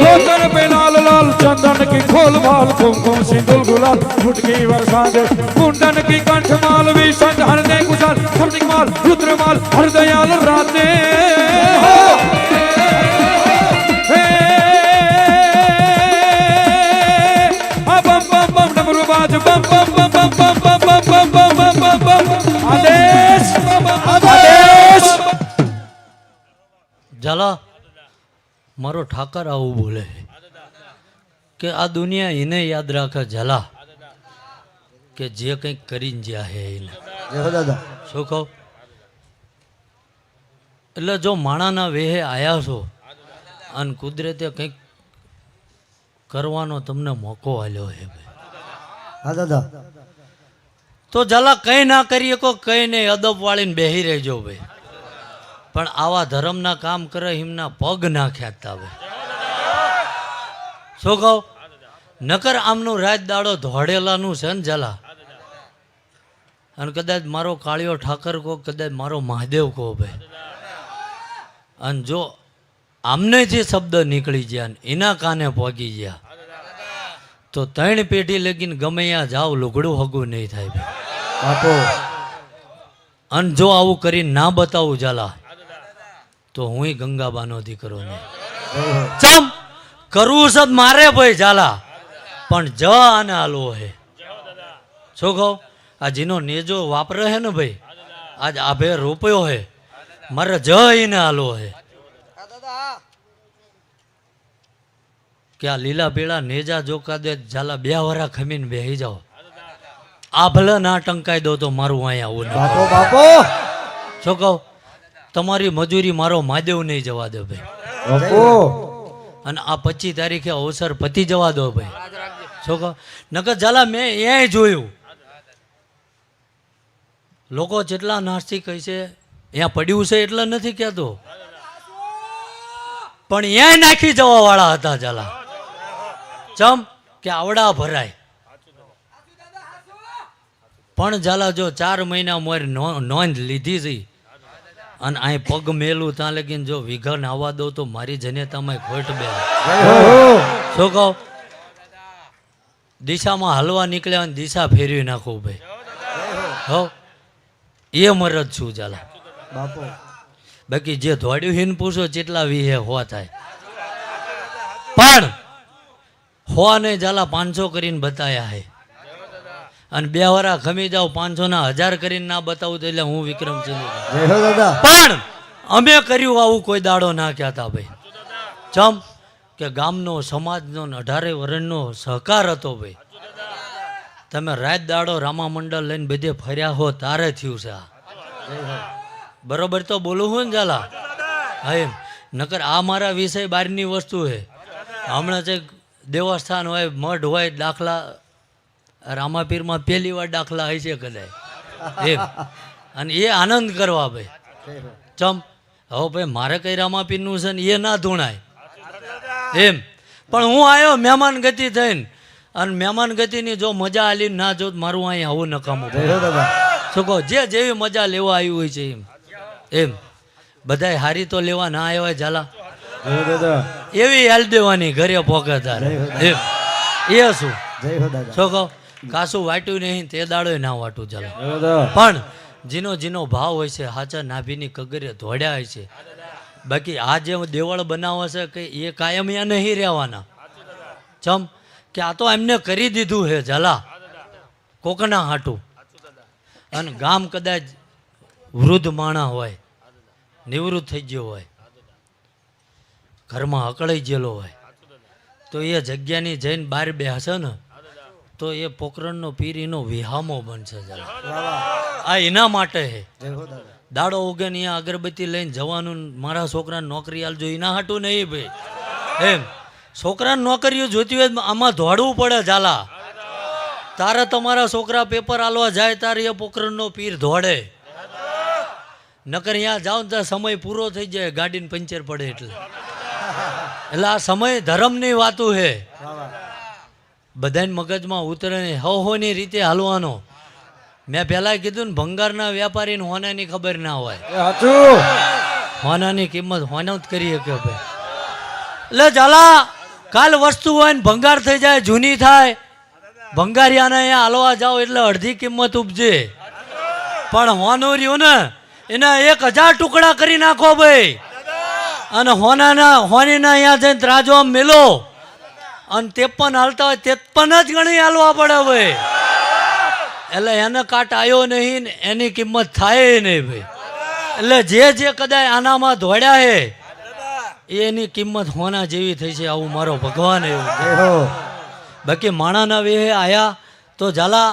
लोकन पे लाल लाल चंदन की खोल भाल, कुमकुम सिंदूर गुलाल फुटकी वरसादे. कुंडन की कंठ माल विषंग हरदय कुशाल, स्फटिक माल रुद्रमाल हरदयाल राते. बम बम बम डमरू बाज, बम बम बम बम बम बम बम बम बम बम बम बम. आदेश आदेश. ઝાલા મારો ઠાકર આવું બોલે કે આ દુનિયા એને યાદ રાખે ઝાલા કે જે કંઈક કરીને જ્યાં હે એને. જય હો દાદા. શું કહું? એટલે જો માણાના વેહે આયા છો અને કુદરતે કંઈક કરવાનો તમને મોકો આલ્યો હે ભાઈ, હા દાદા. તો ઝાલા કઈ ના કરી શકો, કઈ નહીં, અદબ વાળીને બેહી રહેજો ભાઈ. પણ આવા ધર્મના કામ કરે એમના પગ ના ખેંચતા ભાઈ. શું કહું? નકર આમનું રાત દાડો ધોડેલાનું છે ને ઝાલા. અને કદાચ મારો કાળિયો ઠાકર કહો, કદાચ મારો મહાદેવ કહો ભાઈ, અને જો આમને જે શબ્દ નીકળી ગયા ને એના કાને પહોંચી ગયા તો 3 પેઢી લગીને ગમે ત્યાં જાવ લુગડું હગું નહીં થાય ભાઈ. બાપો. અને જો આવું કરીને ના બતાવું ઝાલા તો હું ગંગાબાનો દીકરો નહીં. ચમ કરવું છે મારે ભાઈ ઝાલા, પણ જ આને હાલવો હે. શું કહું? આ જેનો નેજો વાપરે હે ને ભાઈ, આજ આભે રોપ્યો હે, મારે જ એને હાલવો હે. કે આ લીલા પીળા નેજા જોકા દે ઝાલા 2 વરા ખમીને બેહી જાઓ, આ ભલે ના ટંકાઈ દો તો મારું અહીંયા આવું ના. બાપો બાપો. શું કહું? તમારી મજૂરી મારો મહાદેવ નહીં જવા દે ભાઈ. બાપો. અને આ 25 તારીખે અવસર પતી જવા દો ભાઈ. શું કહો? નકર ઝાલા મેં એ જોયું લોકો જેટલા નાસ્તિક કહે છે અહીંયા પડ્યું છે એટલે નથી કહેતો, પણ અહીંયા નાખી જવા વાળા હતા ઝાલા. ચમ કે આવડા ભરાય. પણ ઝાલા જો 4 મહિના મોર નોંધ લીધી છે અને અહીં પગ મેલું ત્યાં લગીને જો વિઘન આવવા દો તો મારી જનેતામાં ખોટ બે. શું કહો? દિશામાં હલવા નીકળ્યા અને દિશા ફેરવી નાખું ભાઈ. હો એ મરજ છું ઝાલા. બાપો. બાકી જે દોડ્યું હિન પૂછો જેટલા વીહે હો થાય, પણ હો ને ઝાલા 500 કરીને બતાયા હે. અને 2 વરા ખમી જાવ 500 ના 1000 કરીને ના બતાવું તો એટલે હું વિક્રમસિંહ. જય હો દાદા. પણ અમે કર્યું આવું કોઈ દાડો ના કહેતા ભાઈ. ચમ કે ગામનો સમાજનો 18 વર્ષનો સહકાર હતો ભાઈ. તમે રાત દાડો રામા મંડળ લઈને બધે ફર્યા હો તારે થયું છે આ. બરોબર તો બોલું હું ને ઝાલા? હા એમ. નકર આ મારા વિષય બહારની વસ્તુ છે. હમણાં જે દેવસ્થાન હોય, મઠ હોય, દાખલા રામાપીરમાં 1લી વાર દાખલા હોય છે કદાચ એમ, અને એ આનંદ કરવા ભાઈ. ચમ હવે ભાઈ મારે કઈ રામાપીરનું છે ને એ ના ધૂણાય એમ. પણ હું આવ્યો મહેમાન ગતિ થઈને, અને મહેમાન ગતિની જો મજા આલી ના જો મારું અહીંયા આવું નકામું. શું કહો? જે જેવી મજા લેવા આવ્યું હોય છે એમ એમ બધાય હારી તો લેવા ના આવ્યા હોય ઝાલા, એવી હાલ દેવાની ઘરે પોકે તારે એમ. એ શું? શું કહો? કાસું વાટ્યું નહીં તે દાડો ના વાટું ઝાલા. પણ જીનો ભાવ હોય છે હાચા નાભીની કગરે ધોડ્યા હોય છે. બાકી આ જે દેવળ બનાવે છે કે એ કાયમ અહીંયા નહીં રહેવાના. ચમ કે આ તો એમને કરી દીધું હે ઝાલા કોકના હાટું. અને ગામ કદાચ વૃદ્ધ માણા હોય, નિવૃત્ત થઈ ગયો હોય, ઘરમાં અકળાઈ ગયેલો હોય, તો એ જગ્યાની જઈને બહાર બેસે ને તો એ પોકરણનો પીર એનો વિહામો બનશે ઝાલા. આ એના માટે હે. દાડો ઉગે ને અહીંયા અગરબત્તી લઈને જવાનું, મારા છોકરાને નોકરી આલજો એના હાટું નહીં ભાઈ એમ. છોકરાને નોકરીઓ જોતી હોય આમાં દોડવું પડે ઝાલા. તારે તમારા છોકરા પેપર આલવા જાય તારે એ પોકરણનો પીર દોડે. નકર અહીંયા જાઓ ને ત્યાં સમય પૂરો થઈ જાય, ગાડીને પંચર પડે એટલે. એટલે આ સમય ધર્મની વાતું હે. બધાને મગજમાં ઉતરે ને હોની રીતે હાલવાનો. મેં પહેલા કીધું ને ભંગારના વેપારીને હોનાની ખબર ના હોય. હોનાની કિંમત હોના જ કરી શકે ભાઈ. એટલે ઝાલા કાલ વસ્તુ હોય ને ભંગાર થઈ જાય, જૂની થાય, ભંગારિયાને અહીંયા હાલવા જાઓ એટલે અડધી કિંમત ઉપજે. પણ હોનું રહ્યું ને એના 1000 ટુકડા કરી નાખો ભાઈ, અને હોનીના અહીંયા જઈને ત્રાજો મેલો અને 53 હાલતા હોય 53 જ ગણી હાલવા પડે ભાઈ. એટલે એને કાટ આવ્યો નહીં ને એની કિંમત થાય નહીં ભાઈ. એટલે જે કદાચ આનામાં દોડ્યા હે એની કિંમત હોના જેવી થઈ છે, આવું મારો ભગવાન એવું છે. હો બાકી માણાના વેહે આયા તો ઝાલા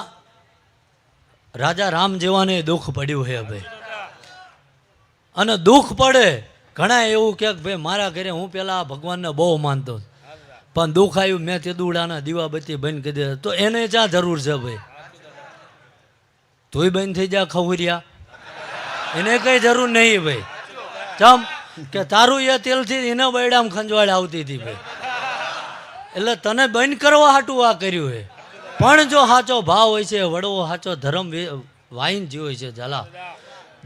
રાજા રામ જેવાને દુઃખ પડ્યું છે ભાઈ. અને દુઃખ પડે ઘણા એવું કે ભાઈ મારા ઘરે હું પેલા ભગવાનને બહુ માનતો પણ દુઃખ આવ્યું મેં તેદુડાના દીવાબત્તી બંધ કરી દીધા, તો એને ક્યાં જરૂર છે ભાઈ? તોય બંધ થઈ જા ખવરિયા, એને કઈ જરૂર નહીં ભાઈ. ચમ કે તારું એ તેલથી એને બૈડામ ખંજવાળ આવતી હતી ભાઈ, એટલે તને બંધ કરવા હાટું આ કર્યું છે. પણ જો સાચો ભાવ હોય છે, વડવો સાચો ધર્મ વાઈન જે હોય છે ઝાલા,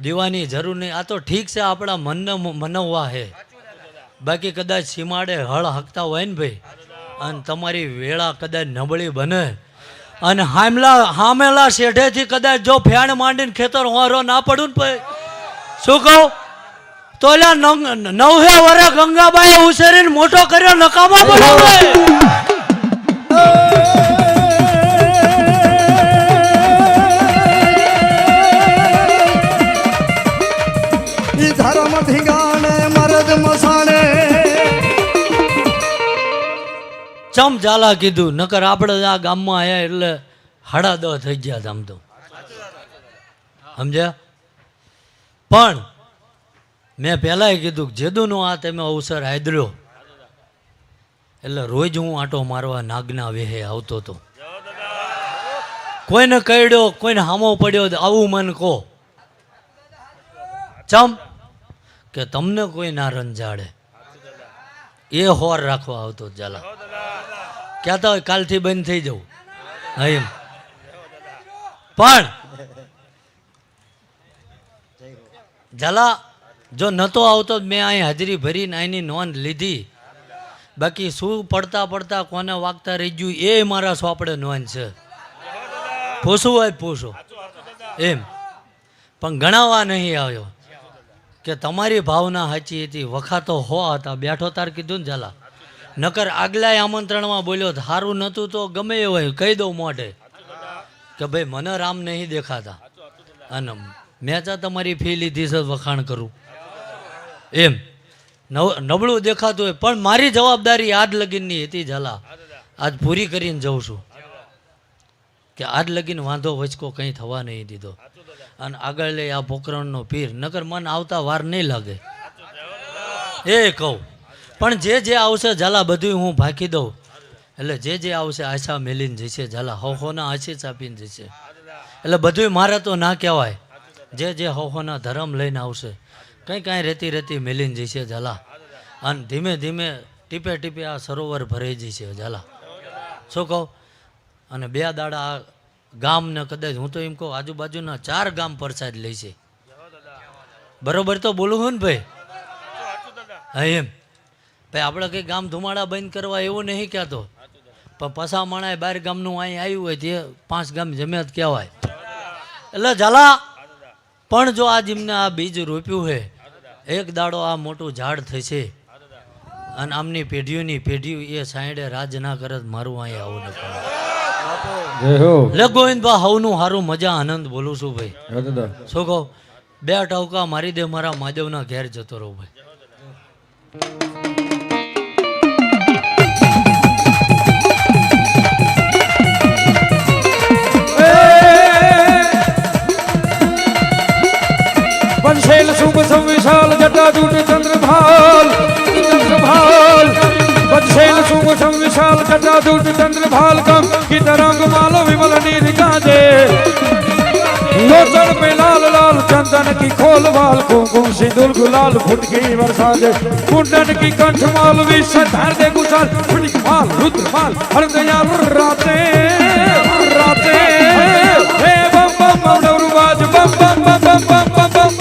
દીવાની જરૂર નહીં. આ તો ઠીક છે આપણા મનને મનવવા છે, બાકી કદાચ સીમાડે હળ હકતા હોય ને ભાઈ અને તમારી વેળા કદાચ નબળી બને અને હામેલા શેઠેથી કદાચ જો ફેણ માંડીને ખેતર હોરો ના પડું ને ભાઈ, શું કહું તો નવે વરે ગંગાબાઈ ઉછેરીને મોટો કર્યો નકામો બનાવે. ઈ ધર્મ ધીંગાણે મરદ મસાણે ચમ ઝાલા કીધું, નકર આપણે આ ગામમાં આયા એટલે 10:30 થઈ ગયા આમ તો, સમજ્યા? પણ મેં પહેલાંય કીધું જેદુનો આ તમે અવસર આદર્યો એટલે રોજ હું આંટો મારવા નાગના વેહે આવતો હતો. કોઈને કહેડ્યો, કોઈને હામો પડ્યો, આવું મન કહો. ચમ કે તમને કોઈ ના રંજાડે એ હોર રાખવા આવતો ઝાલા. કહેતા હોય કાલથી બંધ થઈ જવું એમ. પણ ઝાલા જો નહોતો આવતો મેં અહીં હાજરી ભરીને અહીંની નોંધ લીધી. બાકી શું પડતા પડતા કોને વાગતા રહી ગયું એ મારા સોપડે નોંધ છે. પૂછવું હોય પૂછો એમ. પણ ગણાવવા નહીં આવ્યો કે તમારી ભાવના સાચી હતી, વખાતો હો હતા. બેઠો તાર કીધું ને ઝાલા, નકર આગલાય આમંત્રણમાં બોલ્યો સારું નહોતું તો ગમે એ હોય કહી દઉં મોઢે કે ભાઈ મને રામ નહીં દેખાતા અને મેં તો તમારી ફી લીધી છે વખાણ કરું એમ. નબળું દેખાતું હોય પણ મારી જવાબદારી આજ લગીનની હતી ઝાલા, આજ પૂરી કરીને જઉં છું કે આજ લગીન વાંધો વચકો કંઈ થવા નહીં દીધો. અને આગળ લઈ આ પોકરણનો પીર, નકર મન આવતા વાર નહીં લાગે એ કહું. પણ જે આવશે ઝાલા બધું હું ભાકી દઉં, એટલે જે આવશે આશા મેલીને જશે ઝાલા, હોના આશીષ આપીને જશે. એટલે બધું મારે તો ના કહેવાય, જે હોના ધર્મ લઈને આવશે કાંઈ રેતી મેલીને જશે ઝાલા. અને ધીમે ધીમે ટીપે ટીપે આ સરોવર ભરાઈ જશે ઝાલા, શું કહું. અને 2 દાડા આ ગામને કદાચ હું તો એમ કહું આજુબાજુના 4 ગામ પ્રસાદ લે છે. બરોબર તો બોલું હું ને ભાઈ? હા એમ ભાઈ, આપણે કંઈ ગામ ધુમાડા બંધ કરવા એવું નહીં કહેતો, પણ પસા માણાએ 12 ગામનું અહીં આવ્યું હોય તે 5 ગામ જમ્યા જ કહેવાય. એટલે ઝાલા પણ જો આજ એમને આ બીજ રોપ્યું છે, એક દાડો આ મોટું ઝાડ થશે અને આમની પેઢીઓની પેઢીઓ એ સાંઈડે રાજ ના કરે મારું અહીં આવું ન પડે. લે ગોવિંદભા હવનું હારું મજા આનંદ બોલું છું ભાઈ, શું કહું. 2 ટવકા મારી દે મારા માધવના ઘેર જતો રહું ભાઈ. पंचेल शुभ संविशाल जटाजूट चंद्रभाल पंचेल शुभ संविशाल जटाजूट चंद्रभाल कम की तरंग मालो विमल नीर गाजे लोचन पे लाल लाल चंदन की खोल वाल कुमकुम सिंदूर गुलाल फुटकी वर्षा दे कुंडन की कंठ माल विष धार दे गुसाल फुटक माल रुद्र माल हर गया राते राते हे बम बम बम डमरुबाज बम बम बम बम बम बम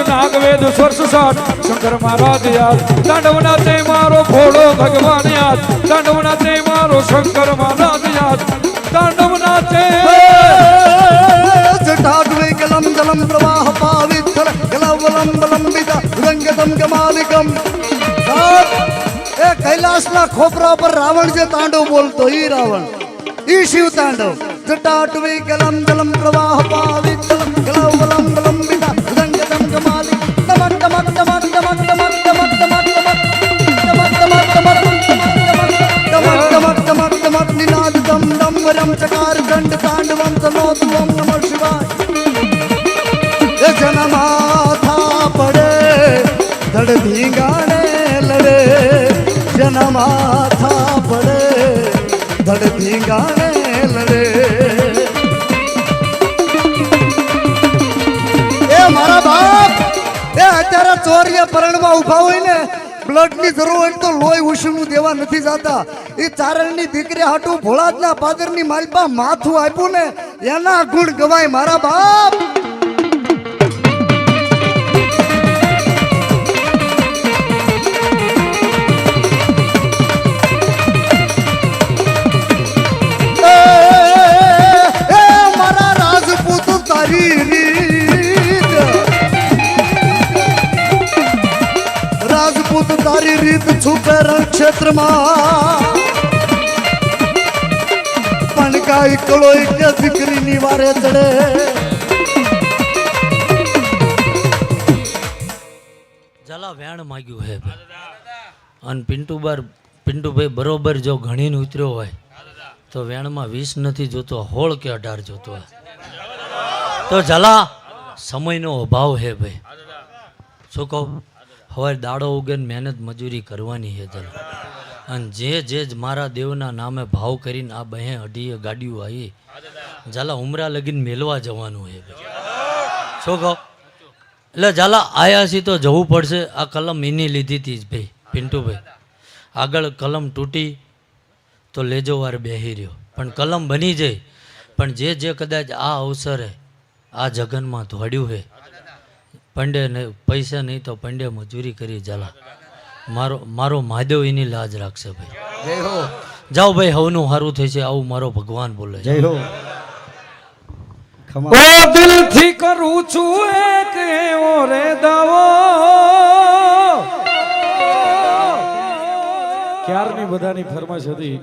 नागवेद स्वर सुसाट शंकर महाराज याद तांडव नाचे मारो भोड़ो भगवान याद तांडव नाचे मारो शंकर महाराज याद तांडव नाचे जटाटवे कलम जलम प्रवाह पावित्र कलवलम लंबित रंगतम कमालिकम. ए कैलासना खोपरा पर रावण जे तांडव बोलतो ई रावण ई शिव तांडव. जटाटवे कलम जलम प्रवाह पावित्र ईश्वरम चकार दंड तांडवम तनोतुम नमः शिवाय ये जना माथा पड़े धड़ धींगाने लड़े जना माथा पड़े धड़ धींगाने लड़े ए मारा बाप ए अत्यारे ચોરીએ પરણમાં ઊભા હોય ને બ્લડની જરૂર હોય તો લોહી ઉછળવું દેવા નથી જાતા એ ચારણની દીકરી હાટુ ભોળાજના પાદરની માલપા માથું આપ્યું ને એના ગુણ ગવાય મારા બાપ મારા રાજપૂત તારી રાજપૂત તારી રીત છુપે રણ ક્ષેત્રમાં પણ કાંઈ કળો કે દીકરીની વારે ચડે જલા વેણ માગ્યું હે અને પિન્ટુભાઈ બરોબર જો ઘણીને ઉતર્યો હોય તો વેણમાં 20 નથી જોતો 16 કે 18 જોતો હોય તો જલા સમયનો અભાવ હે ભાઈ શું કહું હવે દાડો ઉગે મહેનત મજૂરી કરવાની છે જરા અને જે મારા દેવના નામે ભાવ કરીને આ બહે અઢીએ ગાડીઓ આવી ઝાલા ઉમરા લગીને મેલવા જવાનું છે શું કહો એટલે ઝાલા આયા છીએ તો જવું પડશે આ કલમ એની લીધી હતી ભાઈ પિન્ટુભાઈ આગળ કલમ તૂટી તો લેજો વાર બેહી રહ્યો પણ કલમ બની જાય પણ જે કદાચ આ અવસરે આ જગનમાં દોડ્યું છે પંડે ને પૈસા નહીં તો પંડે મજૂરી કરી ઝાલા મારો મહાદેવ એની લાજ રાખશે ભાઈ જય હો જાઓ ભાઈ હવનું સારું થશે આવું મારો ભગવાન બોલે જય હો ઓ દિલથી કરું છું એક એવો રે દાવો ક્યારની બધાની ફરમાઈશ હતી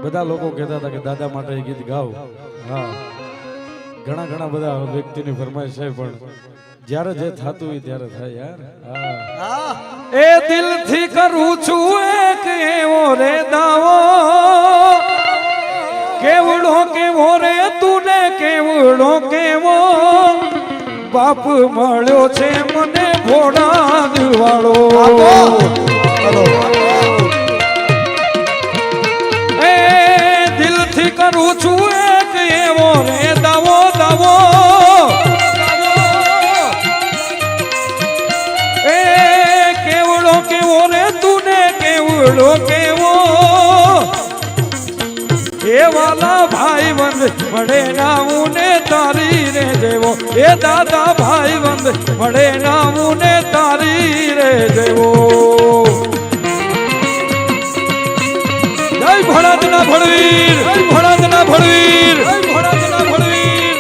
બધા લોકો કહેતા હતા કે દાદા માટે ગીત ગાવ હા ઘણા બધા વ્યક્તિની ફરમાઈશ છે પણ જ્યારે જે થતું હોય ત્યારે થાય યાર એ દિલથી કરું છું એક એવો રે દાવો કેવડો કેવો રે તુને કેવડો કેવો બાપ મળ્યો છે મને ભોળા દિવાળો એ દિલથી કરું છું એક એવો રે દાવો દાવો કેવો રે તુને કેવડો કેવો એ વાલા ભાઈ બંધ મળે નાવું ને તારી રે દેવો એ દાદા ભાઈ બંધ મળે નાવું ને તારી રે દેવો જય ભોળાદના ભળવીર જય ભોળાદના ભળવીર જય ભોળાદના ભળવીર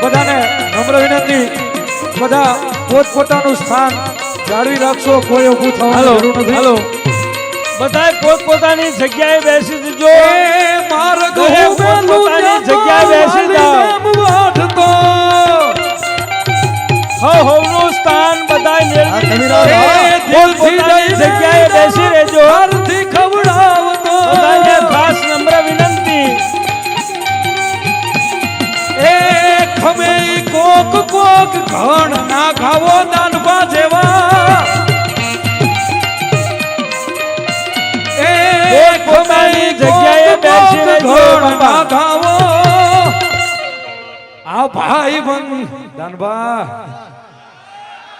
બધાને નમ્ર વિનંતી બધા પોતપોતાનું સ્થાન જાળવી રાખશો કોઈ ઊભું થવાનું જરૂર નથી હાલો બધા પોતપોતાની જગ્યાએ બેસી જજો માર્ગ પોતપોતાની જગ્યાએ બેસી જાઓ હવનું સ્થાન બધા પોતપોતાની જગ્યાએ બેસી રહેજો બધાને ખાસ નમ્ર વિનંતી ખમે કોક ઘણ ના ખાવો દાનવા જેવા પોતાની જગ્યાએ બેસી રહેજો ના ખાવો આ ભાઈ બંધ દાનવા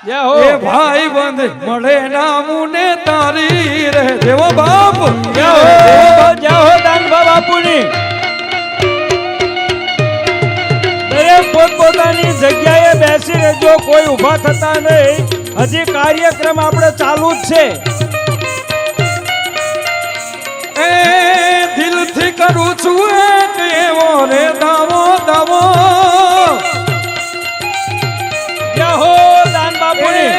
જય હો એ ભાઈ બંધ મળે નામુને તારી રે દેવો બાપ જય હો દાનભા બાપુની પોતપોતાની જગ્યાએ બેસી રહેજો કોઈ ઊભા થતા નહીં હજી કાર્યક્રમ આપણે ચાલુ જ છે એ દિલથી કરું છું એક એવો રે દાવો દાવો જય હો દાન બાપુની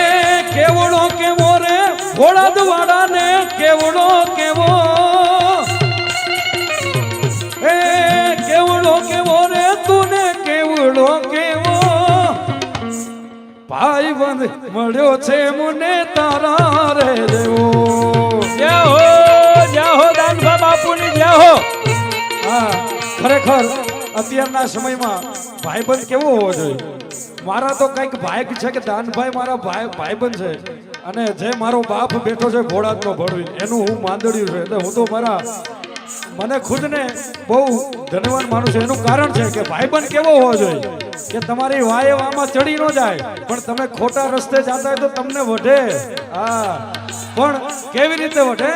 કેવડો કેવો રે ભોળાદવાડા ને કેવડો કેવો એ કેવડો કેવો રે તુને કેવડો કેવો ભાઈ બંધ મળ્યો છે મને તારા રે દેવો જય હો ખરેખર અત્યારના સમયમાં ભાઈબંધ કેવો હોવો જોઈએ. મારા તો કંઈક ભાઈક છે કે દાનભાઈ મારા ભાઈબંધ છે, અને જે મારો બાપ બેઠો છે ભોળાતનો ભળવી એનું હું માંદડ્યું છે. એટલે હું તો મને ખુદને બહુ ધન્યવાદ માનું છું. એનું કારણ છે કે ભાઈબંધ કેવો હોવો જોઈએ કે તમારી વાયવામાં ચડી ન જાય, પણ તમે ખોટા રસ્તે જતા હોય તો તમને વઢે. હા, પણ કેવી રીતે વઢે?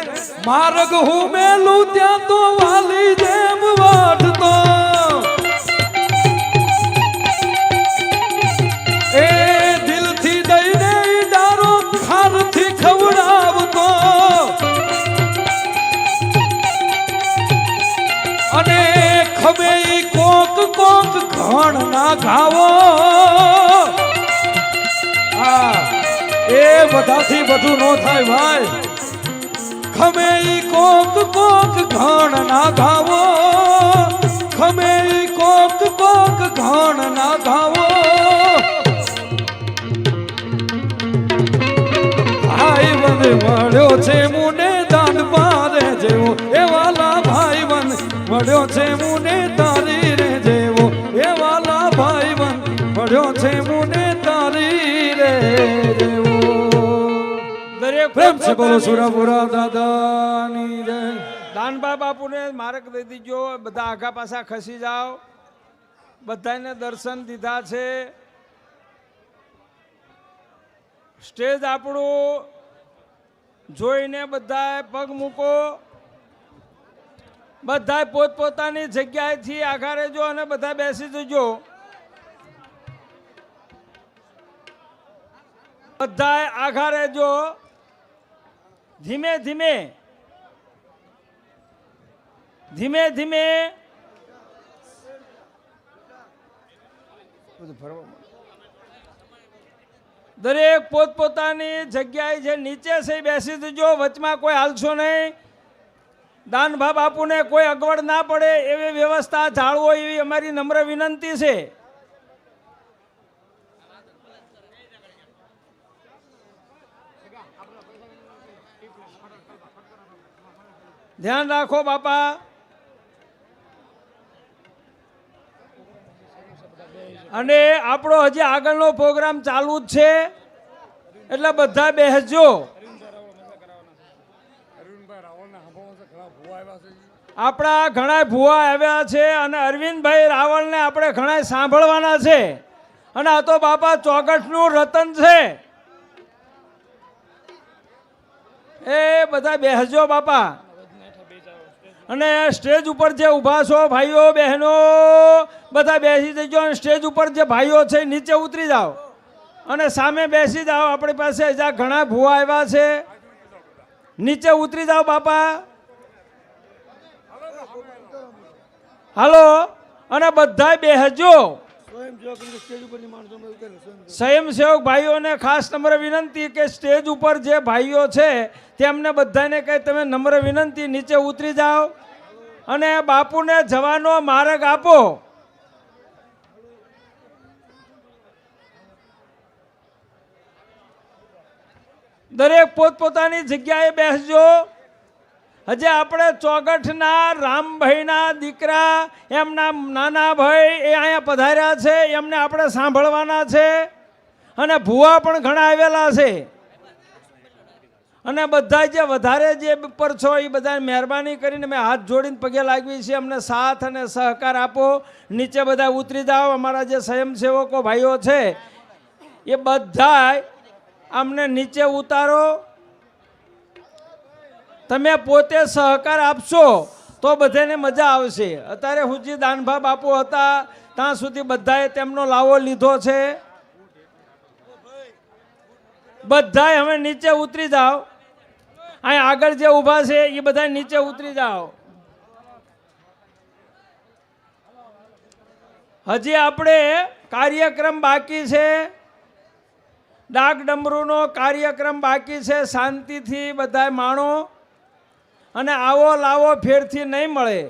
માર્ગ હું મેલું ત્યાં તો વાલી જેમ વાઢતો, એ દિલથી દઈને ડારો ખારથી ખવડાવતો, અને ખમે કોક કોક ઘણ ના ખાવો. હા, એ બધાથી બધું નો થાય ભાઈ. ખમે કોક કોક ઘણ ના ખાવો, ખમે કોક કોક ઘણ ના ખાવો. ભાઈ બંધ મળ્યો છે મુને દાન પારે જેવો, એ વાલા ભાઈ બંધ મળ્યો છે મુને તારી રે જેવો, એ વાલા ભાઈ બંધ મળ્યો છે મુને તારી રે જેવો. દરેક પ્રેમ છે બોલો સુરાપુરા દાદાની જય. દાનબા બાપુને માર્ગ દઈ દીજો. બધા આઘા પાછા ખસી જાઓ. બધાને દર્શન દીધા છે. સ્ટેજ આપણું જોઈને બધાએ પગ મૂકો. બધા પોતપોતાની જગ્યાએથી આઘા રહેજો અને બધા બેસી જજો. બધા આઘા રહેજો. ધીમે ધીમે ધીમે ધીમે દરેક પોતપોતાની જગ્યાએ જે નીચે છે બેસી જજો. વચમાં કોઈ હાલશો નહીં. દાનભા બાપુને કોઈ અગવડ ના પડે એવી વ્યવસ્થા જાળવો એવી અમારી નમ્ર વિનંતી છે. ધ્યાન રાખો બાપા. અને આપણો હજી આગળનો પ્રોગ્રામ ચાલુ જ છે, એટલે બધા બેસજો. આપણા ઘણા ભુવા આવ્યા છે અને અરવિંદભાઈ રાવળને આપણે ઘણા સાંભળવાના છે. અને આ તો બાપા ચોગઠનું રતન છે. એ બધા બેસજો બાપા. અને સ્ટેજ ઉપર જે ઊભા છો ભાઈઓ બહેનો બધા બેસી જજો. અને સ્ટેજ ઉપર જે ભાઈઓ છે નીચે ઉતરી જાઓ અને સામે બેસી જાઓ. આપણી પાસે હજા ઘણા ભુવા આવ્યા છે. નીચે ઉતરી જાઓ બાપા. હાલો. અને બધા બેસજો. સ્વયંસેવક ભાઈઓને ખાસ નમ્ર વિનંતી કે સ્ટેજ ઉપર જે ભાઈઓ છે તેમને બધાને કહી તમે નમ્ર વિનંતી નીચે ઉતરી જાઓ અને બાપુને જવાનો માર્ગ આપો. દરેક પોતપોતાની જગ્યાએ બેસજો. હજી આપણે ચોગઠના રામભાઈના દીકરા એમના નાના ભાઈ એ અહીંયા પધાર્યા છે. એમને આપણે સાંભળવાના છે. અને ભુવા પણ ઘણા આવેલા છે. અને બધા જે વધારે જે ઉપર છો એ બધા મહેરબાની કરીને મેં હાથ જોડીને પગે લાગવી છે. અમને સાથ અને સહકાર આપો. નીચે બધા ઉતરી જાઓ. અમારા જે સ્વયંસેવકો ભાઈઓ છે એ બધા અમને નીચે ઉતારો. તમે પોતે સહકાર આપશો તો બધાને મજા આવશે. અત્યારે હુજી દાનભા બાપુ હતા ત્યાં સુધી બધાએ તેમનો લાવો લીધો છે. બધાએ હવે નીચે ઉતરી જાઓ. અહીં આગળ જે ઊભા છે એ બધા નીચે ઉતરી જાઓ. હજી આપણે કાર્યક્રમ બાકી છે. ડાક ડમરૂનો કાર્યક્રમ બાકી છે. શાંતિથી બધા માણો. અને આવો લાવો ફેરથી નહીં મળે.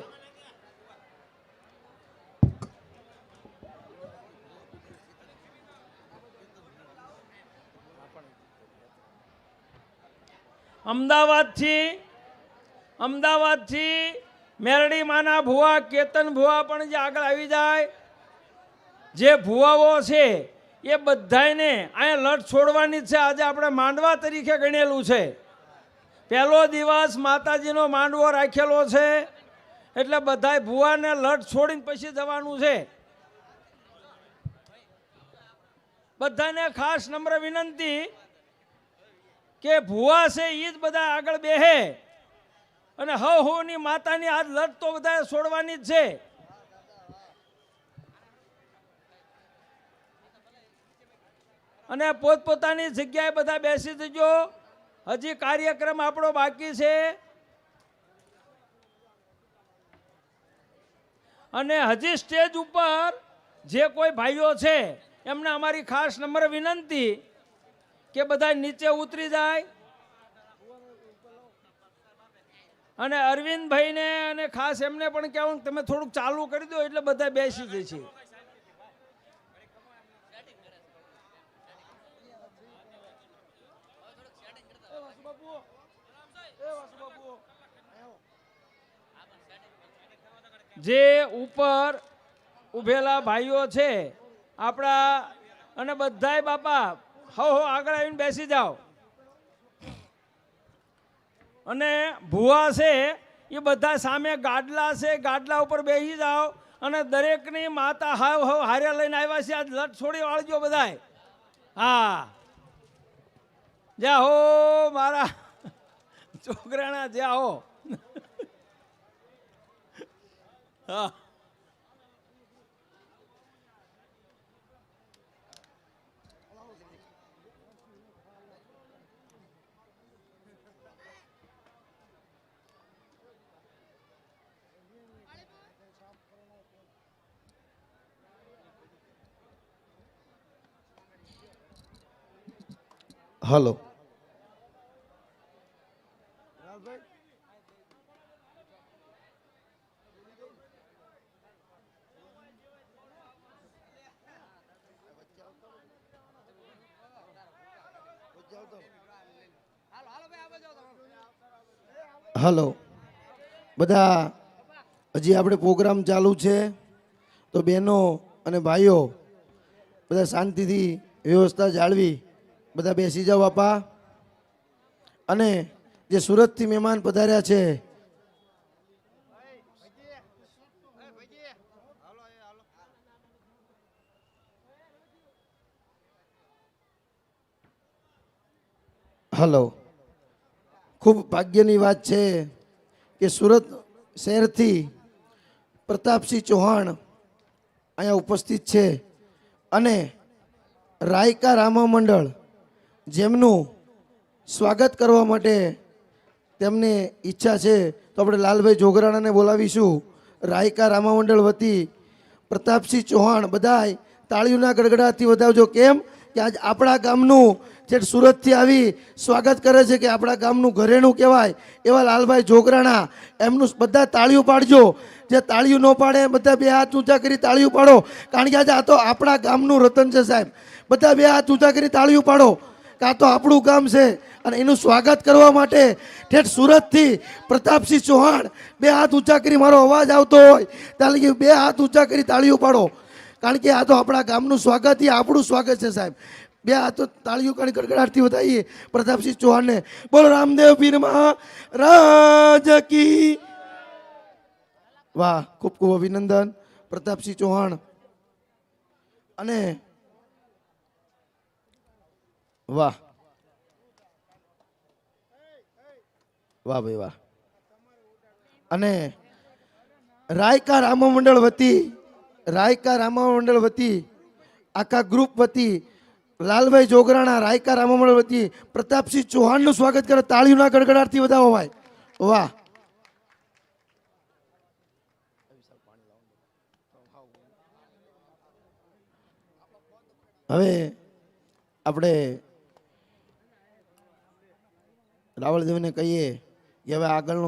અમદાવાદથી મેરડી માના ભુવા કેતન ભુવા પણ જે આગળ આવી જાય. જે ભુવાઓ છે એ બધાને અહીંયા લટ છોડવાની જ છે. આજે આપણે માંડવા તરીકે ગણેલું છે. પહેલો દિવસ માતાજીનો માંડવો રાખેલો છે એટલે બધાય ભુવાને લટ છોડીને પછી જવાનું છે. બધાને ખાસ નમ્ર વિનંતી કે ભુવા છે એ જ બધા આગળ બેહે અને હવની માતાની આ લટ તો બધાએ છોડવાની જ છે. અને પોતપોતાની જગ્યાએ બધા બેસી જજો. હજી કાર્યક્રમ આપણો બાકી છે અને હજી સ્ટેજ ઉપર જે કોઈ ભાઈઓ છે એમને અમારી ખાસ નમ્ર વિનંતી કે બધા નીચે ઉતરી જાય અને અરવિંદભાઈને અને ખાસ એમને પણ કહેવું તમે થોડુંક ચાલુ કરી દો એટલે બધા બેસી જશે. જે ઉપર ઉભેલા ભાઈઓ છે આપણા અને બધાય બાપા હો આગળ આવીને બેસી જાઓ. અને ભુવા છે એ બધા સામે ગાડલા છે, ગાડલા ઉપર બેસી જાઓ અને દરેકની માતા હાવ હારે લઈને આવ્યા છે. આજ લટ છોડી વાળજો બધાય. હા જ્યાં હો મારા છોકરાના જ્યાં હો. હા હલો હલો બધા હજી આપણે પ્રોગ્રામ ચાલુ છે તો બહેનો અને ભાઈઓ બધા શાંતિથી વ્યવસ્થા જાળવી બધા બેસી જાઓ બાપા. અને જે સુરતથી મહેમાન પધાર્યા છે હલો ખૂબ ભાગ્યની વાત છે કે સુરત શહેરથી પ્રતાપસિંહ ચૌહાણ અહીંયા ઉપસ્થિત છે અને રાયકા રામા મંડળ જેમનું સ્વાગત કરવા માટે તેમને ઈચ્છા છે તો આપણે લાલભાઈ જોગરાણાને બોલાવીશું. રાયકા રામા મંડળ વતી પ્રતાપસિંહ ચૌહાણ બધાય તાળીઓના ગડગડાટથી વધાવજો. કેમ કે આજ આપણા ગામનું જે સુરતથી આવી સ્વાગત કરે છે કે આપણા ગામનું ઘરેણું કહેવાય એવા લાલભાઈ જોગરાણા એમનું બધા તાળીઓ પાડજો. જે તાળીઓ ન પાડે બધા બે હાથ ઊંચા કરી તાળીઓ પાડો કારણ કે આજે આ તો આપણા ગામનું રતન છે સાહેબ. બધા બે હાથ ઊંચા કરી તાળીઓ પાડો કે આ તો આપણું ગામ છે અને એનું સ્વાગત કરવા માટે ઠેઠ સુરતથી પ્રતાપસિંહ ચૌહાણ બે હાથ ઊંચા કરી મારો અવાજ આવતો હોય ત્યારે બે હાથ ઊંચા કરી તાળીઓ પાડો કારણ કે આ તો આપણા ગામનું સ્વાગત એ આપણું સ્વાગત છે સાહેબ. બે હાથો તાળીઓ કાઢી ગડગડાટથી વધાવીએ પ્રતાપસિંહ ચૌહાણને. બોલો રામદેવ પીર મહારાજ કી. વાહ, ખૂબ ખૂબ અભિનંદન પ્રતાપસિંહ ચૌહાણ. અને વાહ વાહ ભાઈ વાહ. અને રાયકા રામા મંડળ વતી આખા ગ્રુપ વતી લાલભાઈ જોગરાણા રાયકા રામા મંડળ વતી પ્રતાપસિંહ ચૌહાણનું સ્વાગત કરે. તાળીઓના ગડગડાટથી વધાવો ભાઈ. વાહ. હવે આપણે રાવળદેવને કહીએ કે હવે આગળનો